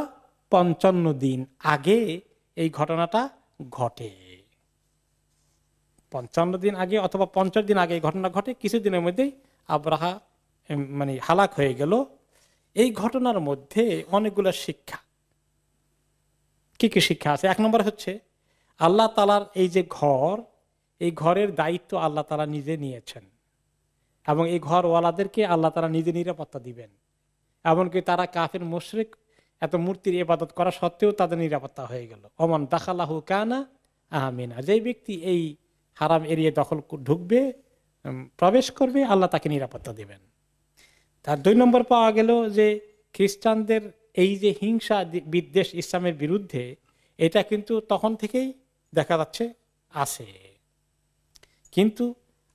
55 দিন আগে এই ঘটনাটা ঘটে। 55 দিন আগে অথবা 50 দিন আগে এই ঘটনা ঘটে। কিছুদিনের মধ্যেই আব্রাহা মানে হালাক হয়ে গেল। এই ঘটনার মধ্যে অনেকগুলো শিক্ষা। কি কি শিক্ষা আছে? এক নম্বর হচ্ছে আল্লাহ তাআলার এই যে ঘর, এই ঘরের দায়িত্ব আল্লাহ তাআলা নিজে নিয়েছেন এবং এই ঘরওয়ালাদেরকে আল্লাহ তাআলা নিজে নিরাপত্তা দিবেন। এমনকি তারা কাফির মুশরিক এত মূর্তির ইবাদত করা সত্ত্বেও তাদের নিরাপত্তা হয়ে গেল। ওমান দাখালাহু কানা আমিনা, যে ব্যক্তি এই হারাম এরিয়া দখল ঢুকবে, প্রবেশ করবে, আল্লাহ তাকে নিরাপত্তা দিবেন। তার 2 নম্বর পাওয়া গেল যে খ্রিস্টানদের এই যে হিংসা বিদ্বেষ ইসলামের বিরুদ্ধে, এটা কিন্তু তখন থেকেই দেখা যাচ্ছে আছে। কিন্তু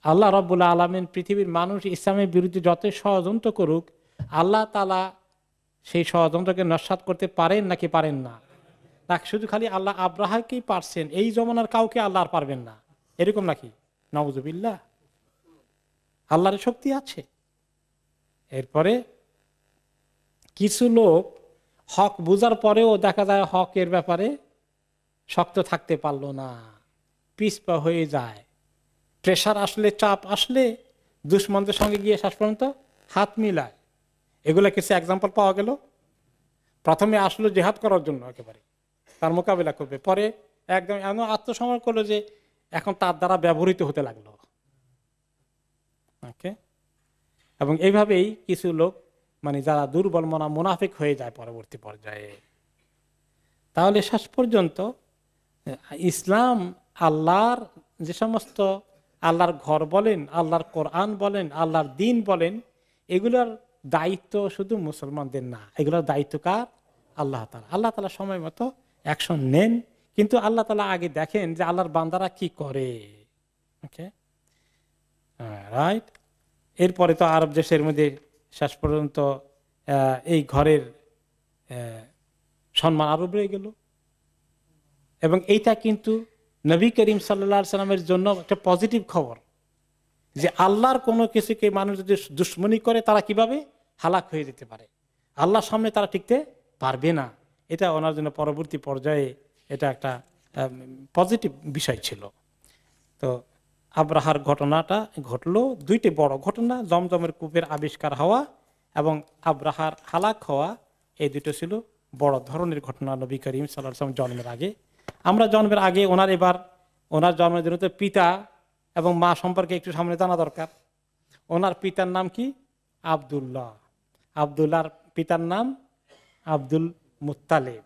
আল্লাহ রাব্বুল আলামিন পৃথিবীর মানুষ ইসলামের বিরুদ্ধে যতই ষড়যন্ত্র করুক, আল্লাহ তাআলা সেই ষড়যন্ত্রকে নস্যাৎ করতে পারেন নাকি পারেন না? না শুধু খালি আল্লাহ আব্রাহাকেই পারছেন, এই জমানার কাউকে আল্লাহ আর পারবেন না এরকম নাকি? নাউজুবিল্লাহ, আল্লাহর শক্তি আছে। এরপরে কিছু লোক হক বুঝার পরেও দেখা যায় হকের ব্যাপারে শক্ত থাকতে পারলো না, পিছপা হয়ে যায়। প্রেশার আসলে, চাপ আসলে দুশ্মনদের সঙ্গে গিয়ে শেষ পর্যন্ত হাত মিলায়। এগুলো কিছু এক্সাম্পল পাওয়া গেল। প্রথমে আসলো জেহাদ করার জন্য, একেবারে তার মোকাবিলা করবে, পরে একদম এমন আত্মসমর্পণ করলো যে এখন তার দ্বারা ব্যবহৃত হতে লাগলো। ওকে, এবং এইভাবেই কিছু লোক মানে যারা দুর্বল মনা মুনাফিক হয়ে যায় পরবর্তী পর্যায়ে। তাহলে শেষ পর্যন্ত ইসলাম আল্লাহর যে সমস্ত আল্লাহর ঘর বলেন, আল্লাহর কোরআন বলেন, আল্লাহর দিন বলেন, এগুলোর দায়িত্ব শুধু মুসলমানদের না, এগুলোর দায়িত্ব কার? আল্লাহ তাআলা। আল্লাহ তাআলা সময় মতো অ্যাকশন নেন, কিন্তু আল্লাহ তাআলা আগে দেখেন যে আল্লাহর বান্দারা কি করে। ওকে, রাইট। এরপরে তো আরব দেশের মধ্যে শেষ পর্যন্ত এই ঘরের সম্মান আরো বেড়ে গেল। এবং এইটা কিন্তু নবী করিম সাল্লাল্লাহু আলাইহি সাল্লামের জন্য একটা পজিটিভ খবর যে আল্লাহর কোনো কিছুকে মানুষ যদি দুশ্মনী করে তারা কিভাবে হালাক হয়ে যেতে পারে, আল্লাহর সামনে তারা টিকতে পারবে না। এটা ওনার জন্য পরবর্তী পর্যায়ে এটা একটা পজিটিভ বিষয় ছিল। তো আব্রাহার ঘটনাটা ঘটলো, 2টি বড় ঘটনা, জমজমের কূপের আবিষ্কার হওয়া এবং আব্রাহার হালাক হওয়া, এই দুটো ছিল বড় ধরনের ঘটনা নবী করিম সাল্লাল্লাহু আলাইহি ওয়াসাল্লাম জন্মের আগে। আমরা জন্মের আগে ওনার জন্মের জন্য তো পিতা এবং মা সম্পর্কে একটু সামনে জানা দরকার। ওনার পিতার নাম কি? আব্দুল্লাহ। আব্দুল্লাহর পিতার নাম আব্দুল মুত্তালিব।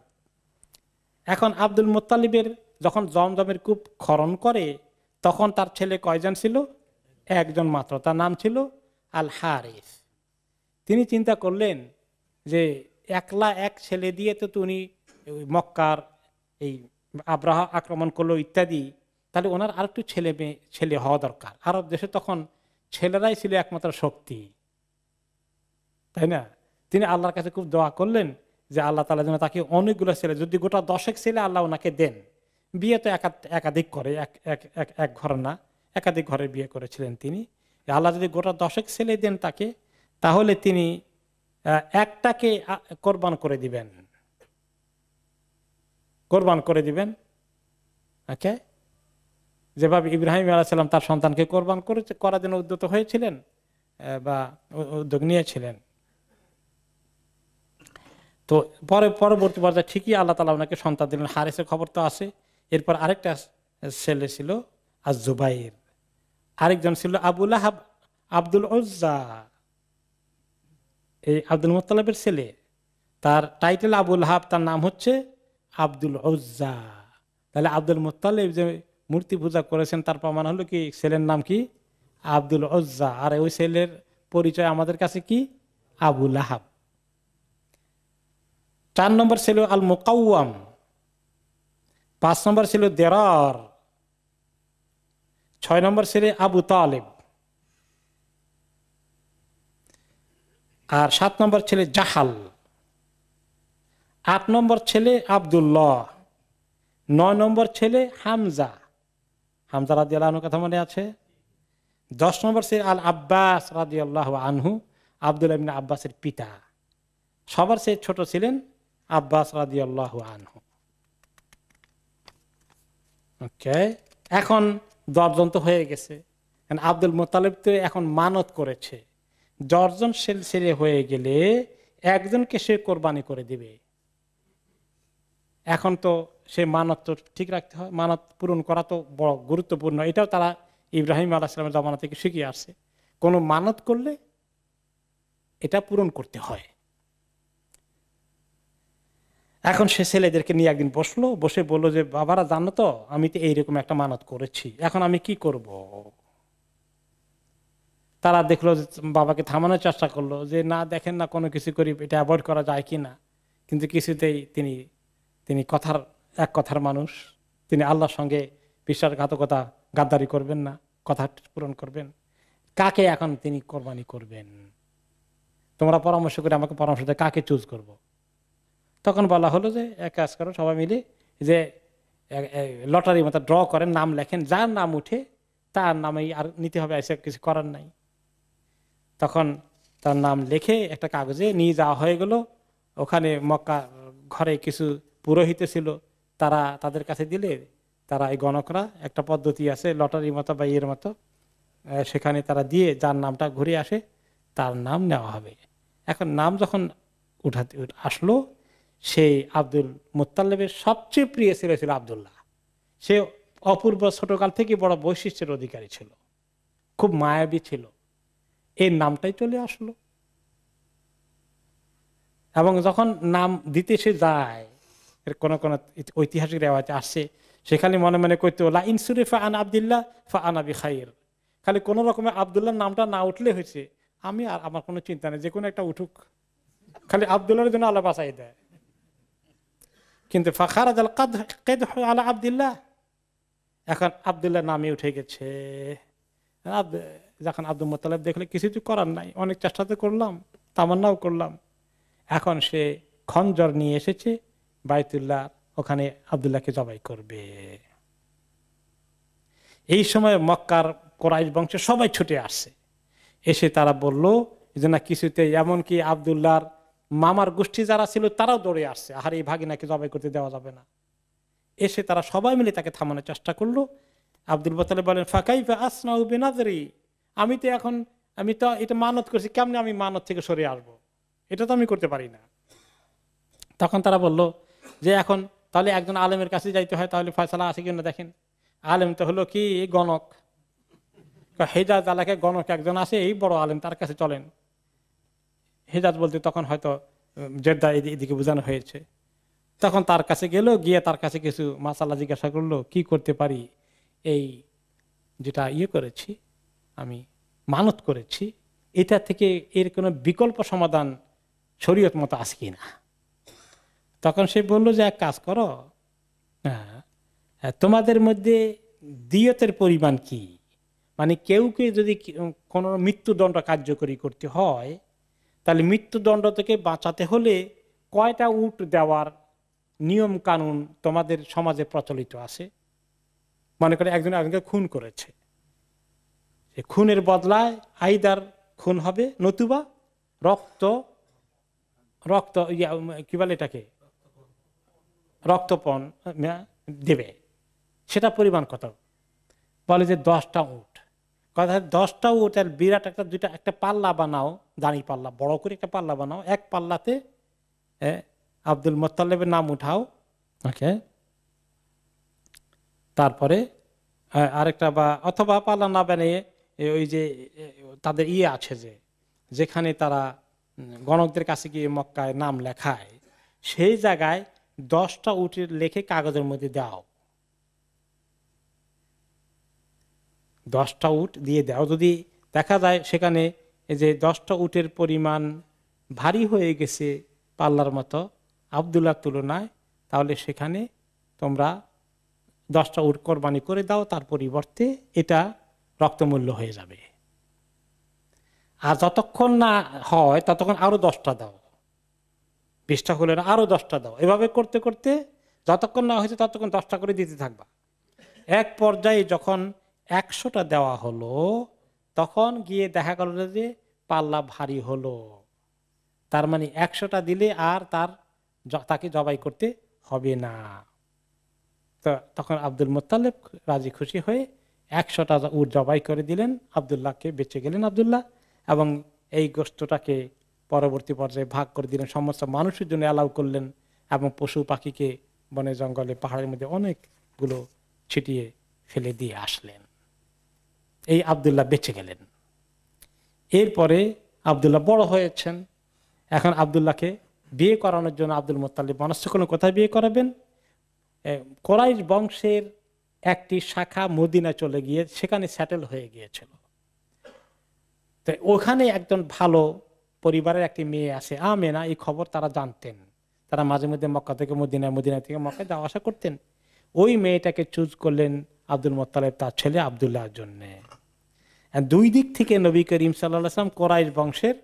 এখন আব্দুল মুত্তালিবের যখন জমজমের কূপ খনন করে তখন তার ছেলে কয়জন ছিল? একজন মাত্র, তার নাম ছিল আল হারিস। তিনি চিন্তা করলেন যে একলা এক ছেলে দিয়ে তো উনি মক্কার এই আব্রাহা আক্রমণ করলো ইত্যাদি, তাহলে ওনার আরেকটু ছেলে হওয়া দরকার। আরব দেশে তখন ছেলেরাই ছিল একমাত্র শক্তি, তাই না? তিনি আল্লাহর কাছে খুব দোয়া করলেন যে আল্লাহ তাআলা যেন তাকে অনেকগুলো ছেলে, যদি গোটা 10 ছেলে আল্লাহ ওনাকে দেন। বিয়ে তো একাধিক করে, এক ঘর না, একাধিক ঘরে বিয়ে করেছিলেন তিনি। আল্লাহ যদি গোটা 10 ছেলে দেন তাকে, তাহলে তিনি একটাকে কোরবান করে দিবেন, ওকে, যেভাবে ইব্রাহিম আলাইহিস সালাম তার সন্তানকে কোরবান করার জন্য উদ্যত হয়েছিলেন বা উদ্যোগ নিয়েছিলেন। তো পরবর্তী পর্যায়ে ঠিকই আল্লাহ তাআলা ওনাকে সন্তান দিলেন। হারিসের খবর তো আছে। এরপর আরেকটা ছেলে ছিল আজ-জুবাইর, আরেকজন ছিল আবু লাহাব, আব্দুল উজ্জা, এই আব্দুল মুত্তালিবের ছেলে। তার টাইটেল আবু লাহাব, তার নাম হচ্ছে আব্দুল উজ্জা। তাহলে আব্দুল মুত্তালিব যে মূর্তি পূজা করেছেন তার প্রমাণ হলো কি ছেলের নাম কি? আব্দুল উজ্জা। আর ওই ছেলের পরিচয় আমাদের কাছে কি? আবু লাহাব। 4 নম্বর ছিল আল মুকাওয়াম, 5 নম্বর ছিল দেরার, 6 নম্বর ছিল আবু তালেব। আর 7 নম্বর ছেলে জাহাল, 8 নম্বর ছেলে আব্দুল্লাহ, 9 নম্বর ছেলে হামজা, হামজা রাদিয়াল্লাহু আনহু কথা মনে আছে। 10 নম্বর ছেলে আল আব্বাস রাদিয়াল্লাহু আনহু, আব্দুল্লাহ ইবনে আব্বাসের পিতা। সবার চেয়ে ছোট ছিলেন আব্বাস রাদিয়াল্লাহু আনহু। ওকে, এখন 10 জন তো হয়ে গেছে। আব্দুল মুত্তালিব তো এখন মানত করেছে, 10 জন ছেলে হয়ে গেলে একজনকে সে কোরবানি করে দিবে। এখন তো সে মানত তো ঠিক রাখতে হয়, মানত পূরণ করা তো বড় গুরুত্বপূর্ণ। এটাও তারা ইব্রাহিম আলাইহিস সালামের জামানা থেকে শিখে আসছে, কোনো মানত করলে এটা পূরণ করতে হয়। এখন সে ছেলেদেরকে নিয়ে একদিন বসলো, বসে বললো যে বাবারা জানো তো আমি তো এইরকম একটা মানত করেছি, এখন আমি কি করব। তারা দেখলো যে বাবাকে থামানোর চেষ্টা করলো যে না দেখেন না কোনো কিছু করি, এটা অ্যাভয়েড করা যায় কি না। কিন্তু কিছুতেই তিনি এক কথার মানুষ, তিনি আল্লাহর সঙ্গে বিশ্বাসঘাতকতা গাদ্দারি করবেন না, কথা পূরণ করবেন। কাকে এখন তিনি কোরবানি করবেন, তোমরা পরামর্শ করে আমাকে পরামর্শ দেয় কাকে চুজ করব। তখন বলা হলো যে এক কাজ করো সবাই মিলে, যে লটারির মতো ড্র করেন, নাম লেখেন, যার নাম উঠে তার নামেই আর নিতে হবে, এসে কিছু করার নাই। তখন তার নাম লিখে একটা কাগজে নিয়ে যাওয়া হয়ে গেল। ওখানে মক্কা ঘরে কিছু পুরোহিত ছিল, তাদের কাছে দিলে তারা এই গণকরা একটা পদ্ধতি আছে লটারির মতো বা ইয়ের মতো, সেখানে তারা দিয়ে যার নামটা ঘুরে আসে তার নাম নেওয়া হবে। এখন নাম যখন উঠাতে আসলো, সেই আব্দুল মুত্তালিবের সবচেয়ে প্রিয় ছিল আব্দুল্লাহ। সে অপূর্ব ছোটকাল থেকে বড় বৈশিষ্ট্যের অধিকারী ছিল, খুব মায়াবী ছিল, এই নামটাই চলে আসলো। এবং যখন নাম দিতে সে যায়, কোন ঐতিহাসিক রেওয়াজে আসছে, সেখানে মনে মনে কইতো লা ইনসুরিফা আন আব্দুল্লাহ ফা আনা বিখাইর, খালি কোন রকমে আব্দুল্লাহর নামটা না উঠলে হয়েছে, আমি আর আমার কোনো চিন্তা নেই, যে কোনো একটা উঠুক, খালি আব্দুল্লাহর জন্য আল্লাহ বাঁচাই দেয়। কিন্তু ফাখারাজ আল কাদহ আলা আব্দুল্লাহ, এখন আব্দুল্লাহ নামে উঠে গেছে। যখন আব্দুল মুত্তালিব দেখলে কিছু তো করার নাই, অনেক চেষ্টা তো করলাম, তামান্নাও করলাম, এখন সে খঞ্জর নিয়ে এসেছে বাইতুল্লাহ, ওখানে আব্দুল্লাহকে জবাই করবে। এই সময় মক্কার কোরাইশ বংশের সবাই ছুটে আসছে, এসে তারা বলল যে না কিছুতে, এমনকি আব্দুল্লাহর মামার গোষ্ঠী যারা ছিল তারাও দৌড়ে আসছে, আর এই ভাগিনাকে জবাই করতে দেওয়া যাবে না। এসে তারা সবাই মিলে তাকে থামানোর চেষ্টা করলো। আব্দুল মুত্তালিব বলেন ফাকাইফা আসনাউ বিনাযরি, আমি তো এটা মানত করছি, কেমনে আমি মানত থেকে সরে আসবো, এটা তো আমি করতে পারি না। তখন তারা বলল যে এখন তাহলে একজন আলেমের কাছে যাইতে হয়, তাহলে ফয়সালা আছে কিনা দেখেন। আলেম তো হলো কি গণক, হেজাজ এলাকায় গণক একজন আছে, এই বড় আলেম, তার কাছে চলেন। হেজাজ বলতে তখন হয়তো জেদ্দা এদিকে বোঝানো হয়েছে। তখন তার কাছে গেল, গিয়ে তার কাছে কিছু মাসালা জিজ্ঞাসা করলো, কি করতে পারি, এই যেটা করেছি আমি মানত করেছি, এটা থেকে এর কোনো বিকল্প সমাধান শরীয়ত মতো আছে কিনা। তখন সে বলল যে এক কাজ করো, তোমাদের মধ্যে দিয়তের পরিমাণ কি, মানে কেউকে যদি কোনো মৃত্যুদণ্ড কার্যকরী করতে হয়, তাহলে মৃত্যুদণ্ড থেকে বাঁচাতে হলে কয়টা উট দেওয়ার নিয়ম কানুন তোমাদের সমাজে প্রচলিত আছে। মনে করে একজন একজনকে খুন করেছে, খুনের বদলায় আইদার খুন হবে, নতুবা রক্ত কি বলে এটাকে, রক্তপণ দেবে। সেটা পরিমাণ কত? বলে যে 10টা উট। কথা 10টা উট আর বিরাট একটা পাল্লা বানাও, দাঁড়ি পাল্লা, বড় করে একটা পাল্লা বানাও, এক পাল্লাতে আব্দুল মুত্তালিবের নাম উঠাও, ওকে। তারপরে আরেকটা বা অথবা পাল্লা না বানিয়ে ওই যে তাদের আছে যেখানে তারা গণকদের কাছে গিয়ে মক্কায় নাম লেখায়, সেই জায়গায় 10টা উটের লেখে কাগজের মধ্যে দাও, 10টা উট দিয়ে দাও। যদি দেখা যায় সেখানে এই যে 10টা উটের পরিমাণ ভারী হয়ে গেছে পাল্লার মতো আব্দুল্লাহর তুলনায়, তাহলে সেখানে তোমরা 10টা উট কোরবানি করে দাও, তার পরিবর্তে এটা রক্তমূল্য হয়ে যাবে। আর যতক্ষণ না হয় ততক্ষণ আরো 10টা দাও, 20টা হলে না আরো 10টা দাও। এভাবে করতে করতে যতক্ষণ না হয়েছে ততক্ষণ 10টা করে দিতে থাকবা। এক পর্যায়ে যখন 100টা দেওয়া হলো তখন গিয়ে দেখা গেল যে পাল্লা ভারী হলো। তার মানে 100টা দিলে আর তাকে জবাই করতে হবে না। তো তখন আব্দুল মুত্তালিব রাজি খুশি হয়ে 100টা উট জবাই করে দিলেন, আব্দুল্লাহকে বেঁচে গেলেন আব্দুল্লাহ, এবং এই গোশতটাকে পরবর্তী পর্যায়ে ভাগ করে দিলেন, সমস্ত মানুষের জন্য অ্যালাউ করলেন, এবং পশু পাখিকে বনে জঙ্গলে পাহাড়ের মধ্যে অনেকগুলো ছিটিয়ে ফেলে দিয়ে আসলেন। এই আব্দুল্লাহ বেঁচে গেলেন। এরপরে আব্দুল্লাহ বড় হয়েছেন। এখন আব্দুল্লাহকে বিয়ে করানোর জন্য আব্দুল মুত্তালিব মনস্থ করলেন কোথায় বিয়ে করাবেন। কুরাইশ বংশের একটি শাখা মদিনা চলে গিয়ে সেখানে সেটেল হয়ে গিয়েছিল। তো ওখানে একজন ভালো পরিবারের একটি মেয়ে আছে আমেনা, এই খবর তারা জানতেন। তারা মাঝে মধ্যে মক্কা থেকে মদিনা, মদিনা থেকে মক্কায় যাওয়া আসা করতেন। ওই মেয়েটাকে চুজ করলেন আব্দুল মুত্তালিব তার ছেলে আব্দুল্লাহর জন্য। দুই দিক থেকে নবী করিম সাল্লাল্লাহু আলাইহি ওয়াসাল্লাম কুরাইশ বংশের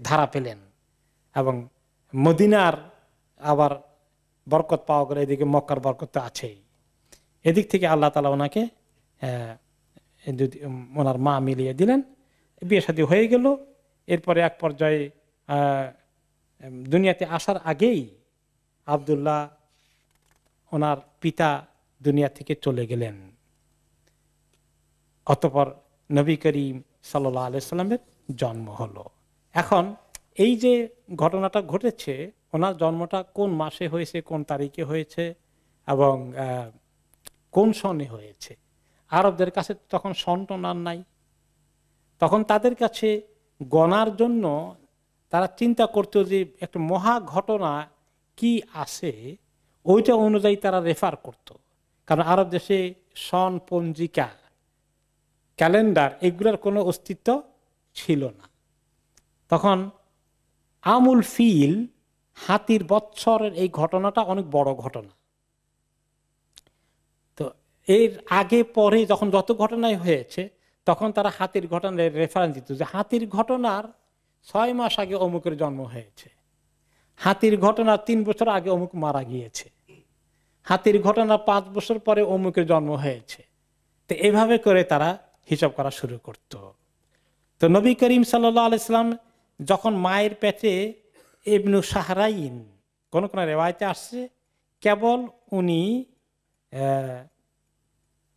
ধারা পেলেন, এবং মদিনার আবার বরকত পাওয়া গেলে এদিকে মক্কার বরকত তো আছেই। এদিক থেকে আল্লাহ তাআলা ওনাকে ওনার মা মিলিয়ে দিলেন, বিয়ে শাদী হয়ে গেল। এরপরে এক পর্যায়ে দুনিয়াতে আসার আগেই আব্দুল্লাহ ওনার পিতা দুনিয়া থেকে চলে গেলেন। অতঃপর নবী করিম সাল্লাল্লাহু আলাইহি সাল্লামের জন্ম হলো। এখন এই যে ঘটনাটা ঘটেছে, ওনার জন্মটা কোন মাসে হয়েছে, কোন তারিখে হয়েছে, এবং কোন সনে হয়েছে, আরবদের কাছে তখন সন টন আর নাই। তখন তাদের কাছে গণার জন্য তারা চিন্তা করতো যে একটা মহা ঘটনা কি আছে, ওইটা অনুযায়ী তারা রেফার করত। কারণ আরব দেশে সন, পঞ্জিকা, ক্যালেন্ডার এগুলোর কোনো অস্তিত্ব ছিল না। তখন আমুল ফিল, হাতির বৎসরের এই ঘটনাটা অনেক বড় ঘটনা। তো এর আগে পরে যখন যত ঘটনাই হয়েছে তখন তারা হাতির ঘটনার রেফারেন্স দিত, যে হাতির ঘটনার 6 মাস আগে অমুকের জন্ম হয়েছে, হাতির ঘটনার 3 বছর আগে অমুক মারা গিয়েছে, হাতির ঘটনা 5 বছর পরে অমুকের জন্ম হয়েছে। তো এভাবে করে তারা হিসাব করা শুরু করত। তো নবী করিম সাল্লাল্লাহু আলাইহি সাল্লাম যখন মায়ের পেটে ইবনু শাহরাইন, কোন কোন রেওয়ায়েতে আসছে কেবল উনি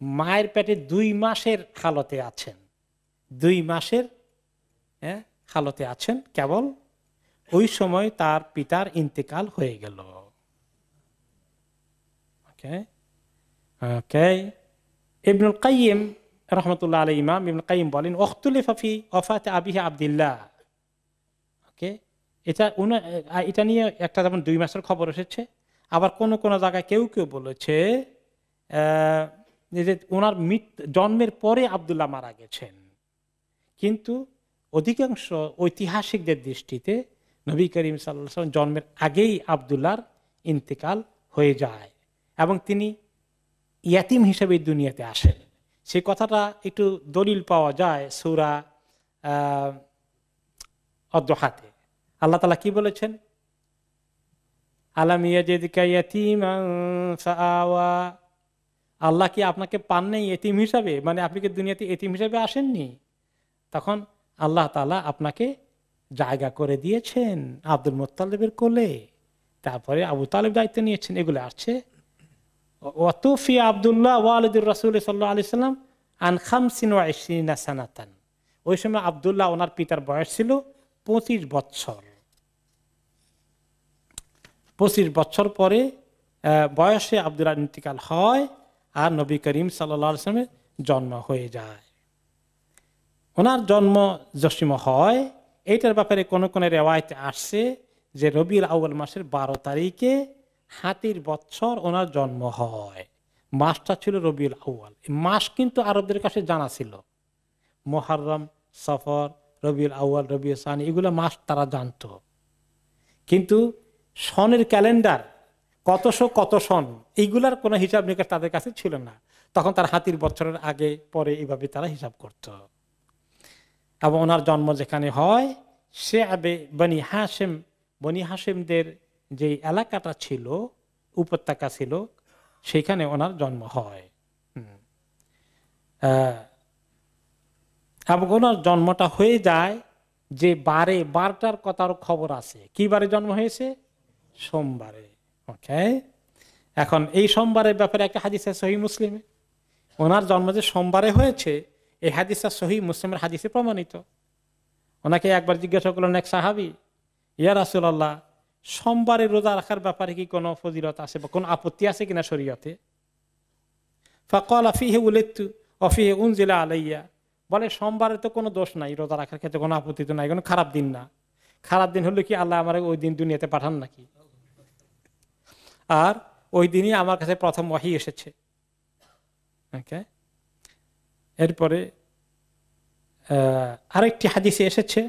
মায়ের পেটে 2 মাসের হালতে আছেন, 2 মাসের হালতে আছেন কেবল, ওই সময় তার পিতার ইন্তেকাল হয়ে গেল। ইবনুল কাইয়িম রাহমাতুল্লাহ আলাইহি, ইমাম ইবনুল কাইয়িম বলেন ওয়াখতুলিফা ফি ওয়াফাত আবিহি আব্দুল্লাহ। এটা নিয়ে একটা যেমন 2 মাসের খবর এসেছে, আবার কোন কোন জায়গায় কেউ কেউ বলেছে যে ওনার জন্মের পরে আব্দুল্লাহ মারা গেছেন। কিন্তু অধিকাংশ ঐতিহাসিকদের দৃষ্টিতে নবী করিম সাল্লাল্লাহু আলাইহি ওয়াসাল্লাম জন্মের আগেই আব্দুল্লাহর ইন্তেকাল হয়ে যায়, এবং তিনি ইয়াতিম হিসেবে দুনিয়াতে আসেন। সেই কথাটা একটু দলিল পাওয়া যায় সূরা আদ-দুহাতে। আল্লাহ তাআলা কি বলেছেন, আলাম ইয়াজিদকা ইয়াতীমান ফাআওয়া, আল্লাহ কি আপনাকে পান নাই এতিম হিসাবে, মানে আপনি কি দুনিয়াতে এতিম হিসাবে আসেননি, তখন আল্লাহ তাআলা আপনাকে জায়গা করে দিয়েছেন আব্দুল মুত্তালিবের কোলে, তারপরে আবু তালেব দায়িত্ব নিয়েছেন। এগুলো আসছে ওয়াতুফি আব্দুল্লাহ ওয়ালিদুর রাসূল সাল্লাল্লাহু আলাইহি সাল্লাম আন 25 সানাতান। ওই সময় আব্দুল্লাহ ওনার পিতার বয়স ছিল 25 বছর। 25 বছর পরে বয়সে আব্দুল্লাহ ইন্তিকাল হয়, আর নবী করিম সাল্লাল্লাহু আলাইহি সাল্লামের জন্ম হয়ে যায়। ওনার জন্ম জসিম হয়, এইটার ব্যাপারে কোন কোন রেওয়ায়েতে আসছে যে রবিউল আউয়াল মাসের 12 তারিখে হাতির বৎসর ওনার জন্ম হয়। মাসটা ছিল রবিউল আউয়াল। মাস কিন্তু আরবদের কাছে জানা ছিল, মুহররম, সফর, রবিউল আউয়াল, রবিউল সানি, এগুলো মাস তারা জানতো। কিন্তু সনের ক্যালেন্ডার কত সন, এইগুলার কোনো হিসাব নিকাশ তাদের কাছে ছিল না। তখন তার হাতির বছরের আগে পরে এইভাবে তারা হিসাব করত। এবং ওনার জন্ম যেখানে হয় সে আবে বনি হাশেম, বনি হাশেমদের যে এলাকাটা ছিল, উপত্যকা ছিল, সেখানে ওনার জন্ম হয়। এবং ওনার জন্মটা হয়ে যায় যে বারে, বারটার কথার খবর আছে। কি বারে জন্ম হয়েছে? সোমবারে। ওকে, এখন এই সোমবারের ব্যাপারে একটা হাদিস আছে সহিহ মুসলিমে। ওনার জন্ম যে সোমবারে হয়েছে এই হাদিসটা সহিহ মুসলিমের হাদিসে প্রমাণিত। ওনাকে একবার জিজ্ঞাসা করলেন এক সাহাবী, ইয়া রাসূলুল্লাহ, সোমবারে রোজা রাখার ব্যাপারে কি কোনো ফজিলত আছে বা কোনো আপত্তি আছে কিনা শরীয়তে? ফাকালা ফীহি উলিদতু ওয়া ফীহি উনজিলা আলাইয়া। বলে সোমবারে তো কোনো দোষ নাই, রোজা রাখার ক্ষেত্রে কোনো আপত্তি তো নাই, কোনো খারাপ দিন না। খারাপ দিন হলে কি আল্লাহ আমার ওই দিন দুনিয়াতে পাঠান নাকি? আর ওই দিনই আমার কাছে প্রথম ওহী এসেছে। ওকে, এরপরে আরেকটি হাদিসে এসেছে,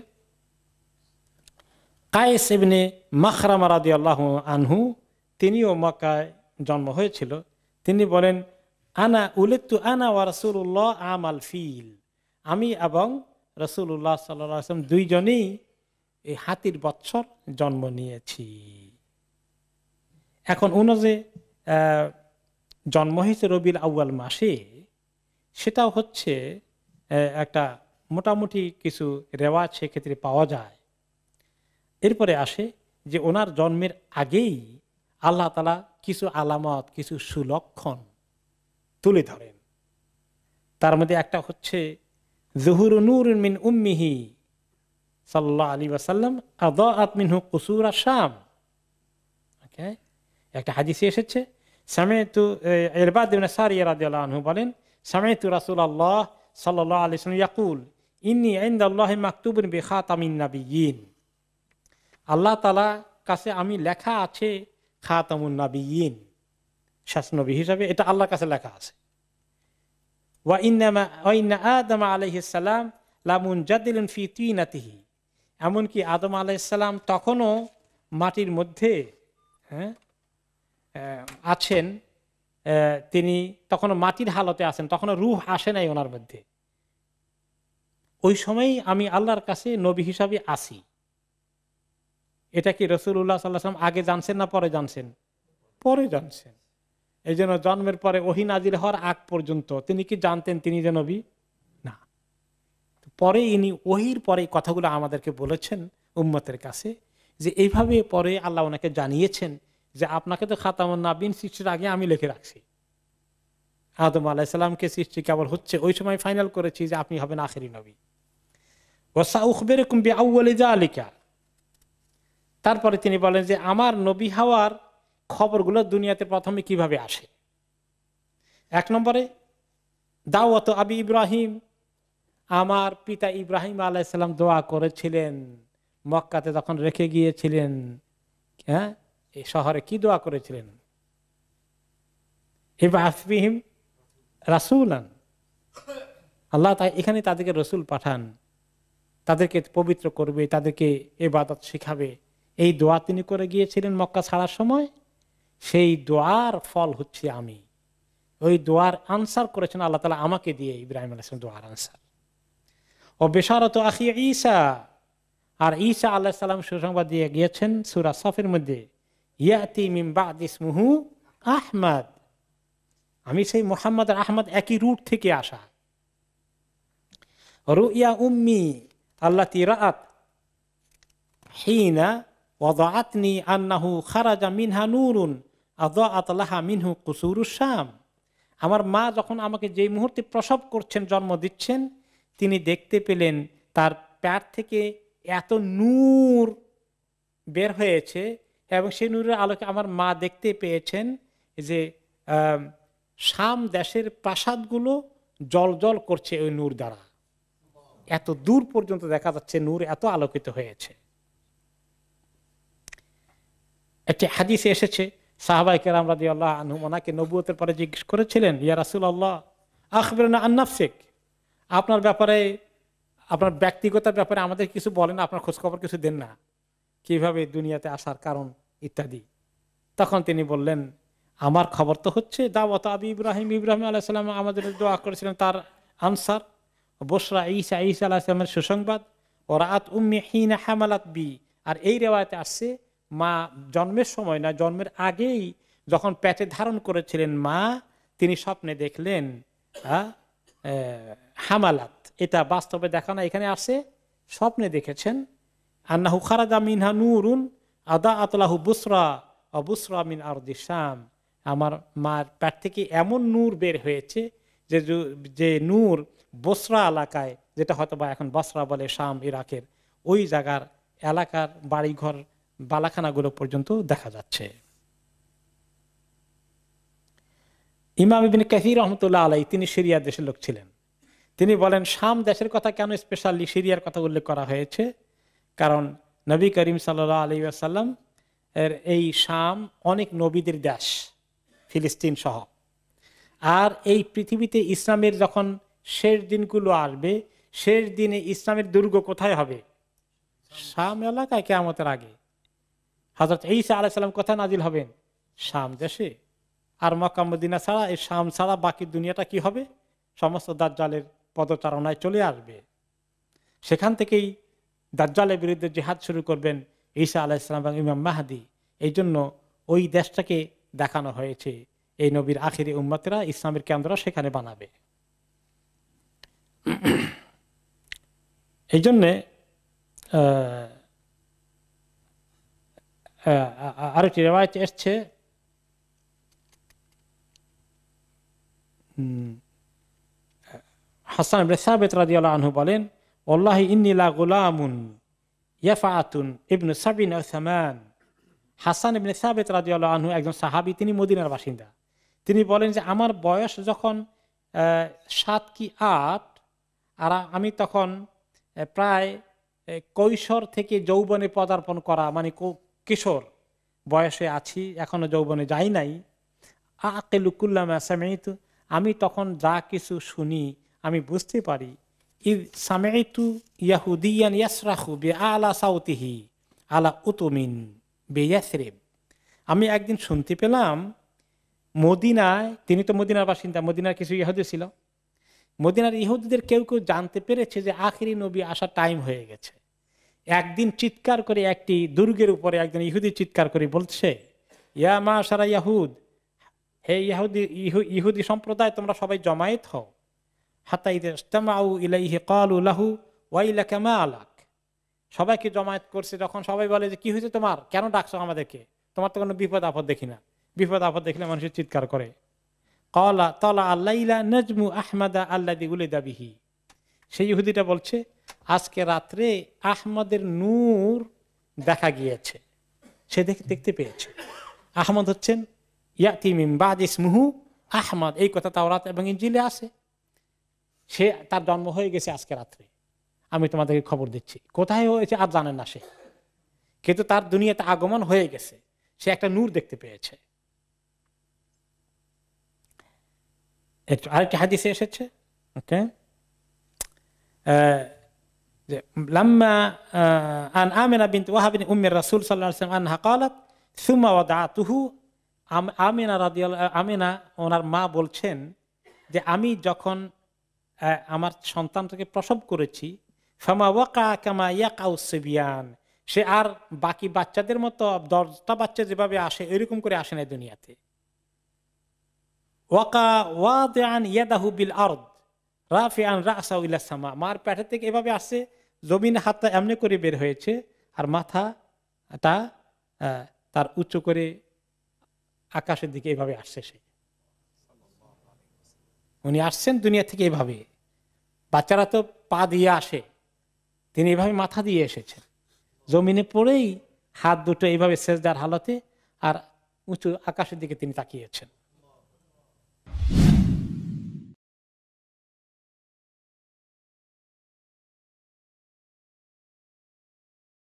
কায়েস ইবনে মাখরামা রাদিয়াল্লাহু আনহু, তিনিও মক্কায় জন্ম হয়েছিল। তিনি বলেন, আনা উলিদতু আনা ওয়া রাসূলুল্লাহ আমাল ফিল। আমি এবং রাসূলুল্লাহ সাল্লাল্লাহু আলাইহি ওয়াসাল্লাম দুইজনেই এই হাতির বৎসর জন্ম নিয়েছি। এখন উনি যে জন্ম হয়েছে রবিউল আউয়াল মাসে, সেটাও হচ্ছে একটা মোটামুটি কিছু রেওয়াজ সেক্ষেত্রে পাওয়া যায়। এরপরে আসে যে ওনার জন্মের আগেই আল্লাহ তাআলা কিছু আলামত, কিছু সুলক্ষণ তুলে ধরেন। তার মধ্যে একটা হচ্ছে যুহুরু নূরুন মিন উম্মিহি সাল্লাল্লাহু আলাইহি ওয়াসাল্লাম আযাআত মিনহু কুসুর আশ-শাম। ওকে, একটা হাদিসে এসেছে, সামি'তু ইরবাদ ইবনে সারিয়া রাদিয়াল্লাহু আনহু বলেন, সামি'তু রাসূলুল্লাহ সাল্লাল্লাহু আলাইহি ওয়াসাল্লাম ইয়াকুল ইন্নী ইনদাল্লাহি মাকতুবুন বিখাতামিন নাবিয়্যিন। আল্লাহ তাআলা কাছে আমি লেখা আছে খাতামুন নাবিয়্যিন, শেষ নবী হিসাবে, এটা আল্লাহর কাছে লেখা আছে। ওয়া ইন্না আদম আলাইহিস সালাম লামুনজাদিলুন ফি তিনাতিহি। এমনকি আদম আলাইহিস সালাম তখনও মাটির মধ্যে আছেন, তিনি তখনও মাটির হালতে আছেন, তখনও রূহ আসে নাই ওনার মধ্যে। ওই সময়ই আমি আল্লাহর কাছে নবী হিসাবে আসি। এটা কি রাসূলুল্লাহ সাল্লাল্লাহু আলাইহি ওয়াসাল্লাম আগে জানছেন না পরে জানছেন? পরে জানছেন। এই জন্য জন্মের পরে ওহী নাজিল হওয়ার আগ পর্যন্ত তিনি কি জানতেন তিনি যে নবী? না। পরে ইনি ওহীর পরে কথাগুলো আমাদেরকে বলেছেন উম্মতের কাছে, যে এইভাবে পরে আল্লাহ ওনাকে জানিয়েছেন যে আপনাকে তো খাতামুন নাবিয়্যিন সৃষ্টির আগে আমি লিখে রাখছি। আদম আলাইহিস সালামকে সৃষ্টি কেবল হচ্ছে ওই সময় ফাইনাল করেছি যে আপনি হবেন আখেরি নবী। ওয়া সাউখবিরুকুম বিআউয়ালি যালিকা। তারপরে তিনি বলেন যে আমার নবী হওয়ার খবরগুলো দুনিয়াতে প্রথমে কিভাবে আসে। এক নম্বরে দাওয়াত আবি ইব্রাহিম, আমার পিতা ইব্রাহিম আলাইহিস সালাম দোয়া করেছিলেন মক্কাতে যখন রেখে গিয়েছিলেন। এই শহরে কি দোয়া করেছিলেন? ইবআস ফীহিম রাসূলান, আল্লাহ তাই এখানে তাদেরকে রসুল পাঠান, তাদেরকে পবিত্র করবে, তাদেরকে ইবাদত শিখাবে। এই দোয়া তিনি করে গিয়েছিলেন মক্কা ছাড়ার সময়। সেই দোয়ার ফল হচ্ছে আমি। ওই দোয়ার আনসার করেছেন আল্লাহ তাআলা আমাকে দিয়ে, ইব্রাহিম আলাইহিস সালাম দোয়ার আনসার। ও বিশারাতু আখি ঈসা, আর ঈসা আলাইহিস সালাম সুসংবাদ দিয়ে গিয়েছেন সূরা সফের মধ্যে, ইয়াতি মিন বা'দি ইসমুহু আহমদ, আমি সেই মুহাম্মদ আর আহমদ একই রুট থেকে আসা। রুইয়া উম্মি আল্লাতী রাআত হিনা ওয়াদাআতনি আন্নাহু খারাজা মিনহা নূরুন আযাআত লাহা মিনহু কুসুরুশ শাম। আমার মা যখন আমাকে যেই মুহূর্তে প্রসব করছেন, জন্ম দিচ্ছেন, তিনি দেখতে পেলেন তার পেট থেকে এত নূর বের হয়েছে, এবং সেই নূরের আলোকে আমার মা দেখতে পেয়েছেন যে শাম দেশের প্রাসাদগুলো জ্বলজ্বল করছে ওই নূর দ্বারা। এত দূর পর্যন্ত দেখা যাচ্ছে নূর এত আলোকিত হয়েছে। একটি হাদিসে এসেছে, সাহাবায়ে কেরাম রাদিয়াল্লাহু আনহুম ওনাকে নবুয়তের পরে জিজ্ঞেস করেছিলেন, ইয়া রাসূলুল্লাহ আখবিরনা আন নাফসিক, আপনার ব্যাপারে, আপনার ব্যক্তিগত ব্যাপারে আমাদের কিছু বলেন, আপনার খোঁজ খবর কিছু দেন না, কিভাবে দুনিয়াতে আসার কারণ ইত্যাদি। তখন তিনি বললেন, আমার খবর তো হচ্ছে দাওয়াত আবি ইব্রাহিম, ইব্রাহিম আলাইহিস সালাম আমাদের দোয়া করেছিলেন তার আনসার। বসরা ঈসা, ঈসা আলাইহিস সালামের সুসংবাদ, ও রাআত উম্মি হিনা হামালাত বি। আর এই রিওয়ায়াতে আসছে মা জন্মের সময় না, জন্মের আগেই যখন পেটে ধারণ করেছিলেন মা, তিনি স্বপ্নে দেখলেন হামালাত। এটা বাস্তবে দেখা না, এখানে আসে স্বপ্নে দেখেছেন আন্নাহু খারাজা মিনহা নূরুন আদাআত লাহু বুসরা ওয়া বুসরা মিন আরদি শাম। আমার মার পেট থেকে এমন নূর বের হয়েছে যে নূর বসরা এলাকায়, যেটা হয়তো বা এখন বসরা বলে শাম ইরাকের, ওই জায়গার এলাকার বাড়িঘর বালাখানাগুলো পর্যন্ত দেখা যাচ্ছে। ইমাম ইবনে কাসির রাহমাতুল্লাহ আলাইহি, তিনি সিরিয়া দেশের লোক ছিলেন। তিনি বলেন শাম দেশের কথা কেন স্পেশালি সিরিয়ার কথা উল্লেখ করা হয়েছে, কারণ নবী করিম সাল্লাল্লাহু আলাইহি ওয়াসাল্লাম এর এই শাম অনেক নবীদের দেশ, ফিলিস্তিন সহ। আর এই পৃথিবীতে ইসলামের যখন শেষ দিনগুলো আসবে, শেষ দিনে ইসলামের দুর্গ কোথায় হবে? শাম এলাকায়, কিয়ামতের আগে। হযরত ঈসা আলাইহিস সালাম কোথায় নাজিল হবেন? শাম দেশে। আর মক্কা মদিনা ছাড়া, এই শাম ছাড়া বাকি দুনিয়াটা কি হবে? সমস্ত দাজ্জালের পদচারণায় চলে আসবে। সেখান থেকেই দাজ্জালের বিরুদ্ধে জিহাদ শুরু করবেন ঈসা আলাইহিস সালাম এবং ইমাম মাহদী। এই জন্য ওই দেশটাকে দেখানো হয়েছে, এই নবীর আখিরি উম্মতেরা ইসলামের কেন্দ্র সেখানে বানাবে। এই জন্যে আরেকটি রিওয়ায়াত এসছে, হাসান ইবনে সাবিত রাদিয়াল্লাহু আনহু বলেন, ওয়াল্লাহি ইন্নী লা গুলামুন ইয়াফাতুন ইবনে সাবিন ওয়া সামান। হাসান ইবনে সাবিত রাদিয়াল্লাহু আনহু একজন সাহাবী, তিনি মদিনার বাসিন্দা। তিনি বলেন যে আমার বয়স যখন 7 কি 8, আর আমি তখন প্রায় কৈশোর থেকে যৌবনে পদার্পণ করা, মানে কিশোর বয়সে আছি, এখনো যৌবনে যাই নাই। আকিলু কুল্লামা সামি'তু, আমি তখন যা কিছু শুনি আমি বুঝতে পারি। ইয সামি'তু ইয়াহুদিয়ান ইয়াসরাখু বিআলা সাউতিহি আলা উতুমিন বিয়াসরিব। আমি একদিন শুনতে পেলাম মদিনায়, তিনি তো মদিনার বাসিন্দা, মদিনার কিছু ইহুদি ছিল, মদিনার ইহুদিদের কেউ কেউ জানতে পেরেছে যে আখিরি নবী আসার টাইম হয়ে গেছে। একদিন চিৎকার করে, একটি দুর্গের উপরে একজন ইহুদি চিৎকার করে বলছে, ইয়া মাশারা ইয়াহুদ, হে ইহুদি সম্প্রদায়, তোমরা সবাই জমায়েত হও। হাত্তা ইযা ইজতামাউ ইলাইহি ক্বালু লাহু ওয়াইলাকা মা আলাক। সবাইকে জমায়েত করছে, যখন সবাই বলে যে কি হয়েছে তোমার, কেন ডাকছো আমাদেরকে, তোমার তো কোনো বিপদ আপদ দেখি না। বিপদ আপদ দেখলে মানুষের চিৎকার করে। ক্বালা তালা আল্লাইলা নাজমু আহমাদা আল্লাযী উলিদা বিহি। সেই ইহুদিটা বলছে, আজকে রাত্রে আহমদের নূর দেখা গিয়েছে, সে দেখতে পেয়েছে। আহমদ হচ্ছেন ইয়াতি মিন বাদ ইসমুহু আহমদ, এই কথা তাওরাত এবং ইনজিলে আছে। সে, তার জন্ম হয়ে গেছে আজকে রাত্রে, আমি তোমাদেরকে খবর দিচ্ছি। কোথায় হয়েছে আর জানেন না সে, কিন্তু তার দুনিয়াতে আগমন হয়ে গেছে, সে একটা নূর দেখতে পেয়েছে। আরেকটি হাদিসে এসেছে, ওকে, লাম্মা আন আমিনা বিনত ওয়াহাব বিন উম্মি রাসূল সাল্লাল্লাহু আলাইহি ওয়াসাল্লাম আনহা ক্বালাত সুম্মা ওয়াদাতুহু। আমিনা রাদিয়াল্লাহু, আমিনা ওনার মা বলছেন যে আমি যখন আমার সন্তানটাকে প্রসব করেছি, ফামা ওয়াকা কামা ইয়াকাউ সিবিয়ান, সে আর বাকি বাচ্চাদের মতো 10টা বাচ্চা যেভাবে আসে এরকম করে আসে না দুনিয়াতে। ওয়াকা ওয়াদিআন ইয়াদাহু বিল আরদ রাফিআন রাসাহু ইলা সামা, মার পেট থেকে এভাবে আসছে, জমিন হাতটা এমনি করে বের হয়েছে, আর মাথাটা তার উঁচু করে আকাশের দিকে এভাবে আসছে। সে, উনি আসছেন দুনিয়া থেকে এভাবে। বাচ্চারা তো পা দিয়ে আসে, তিনি এভাবে মাথা দিয়ে এসেছেন, জমিনে পড়েই হাত দুটো এইভাবে সেজদার হালতে আর উঁচু আকাশের দিকে তিনি তাকিয়েছেন।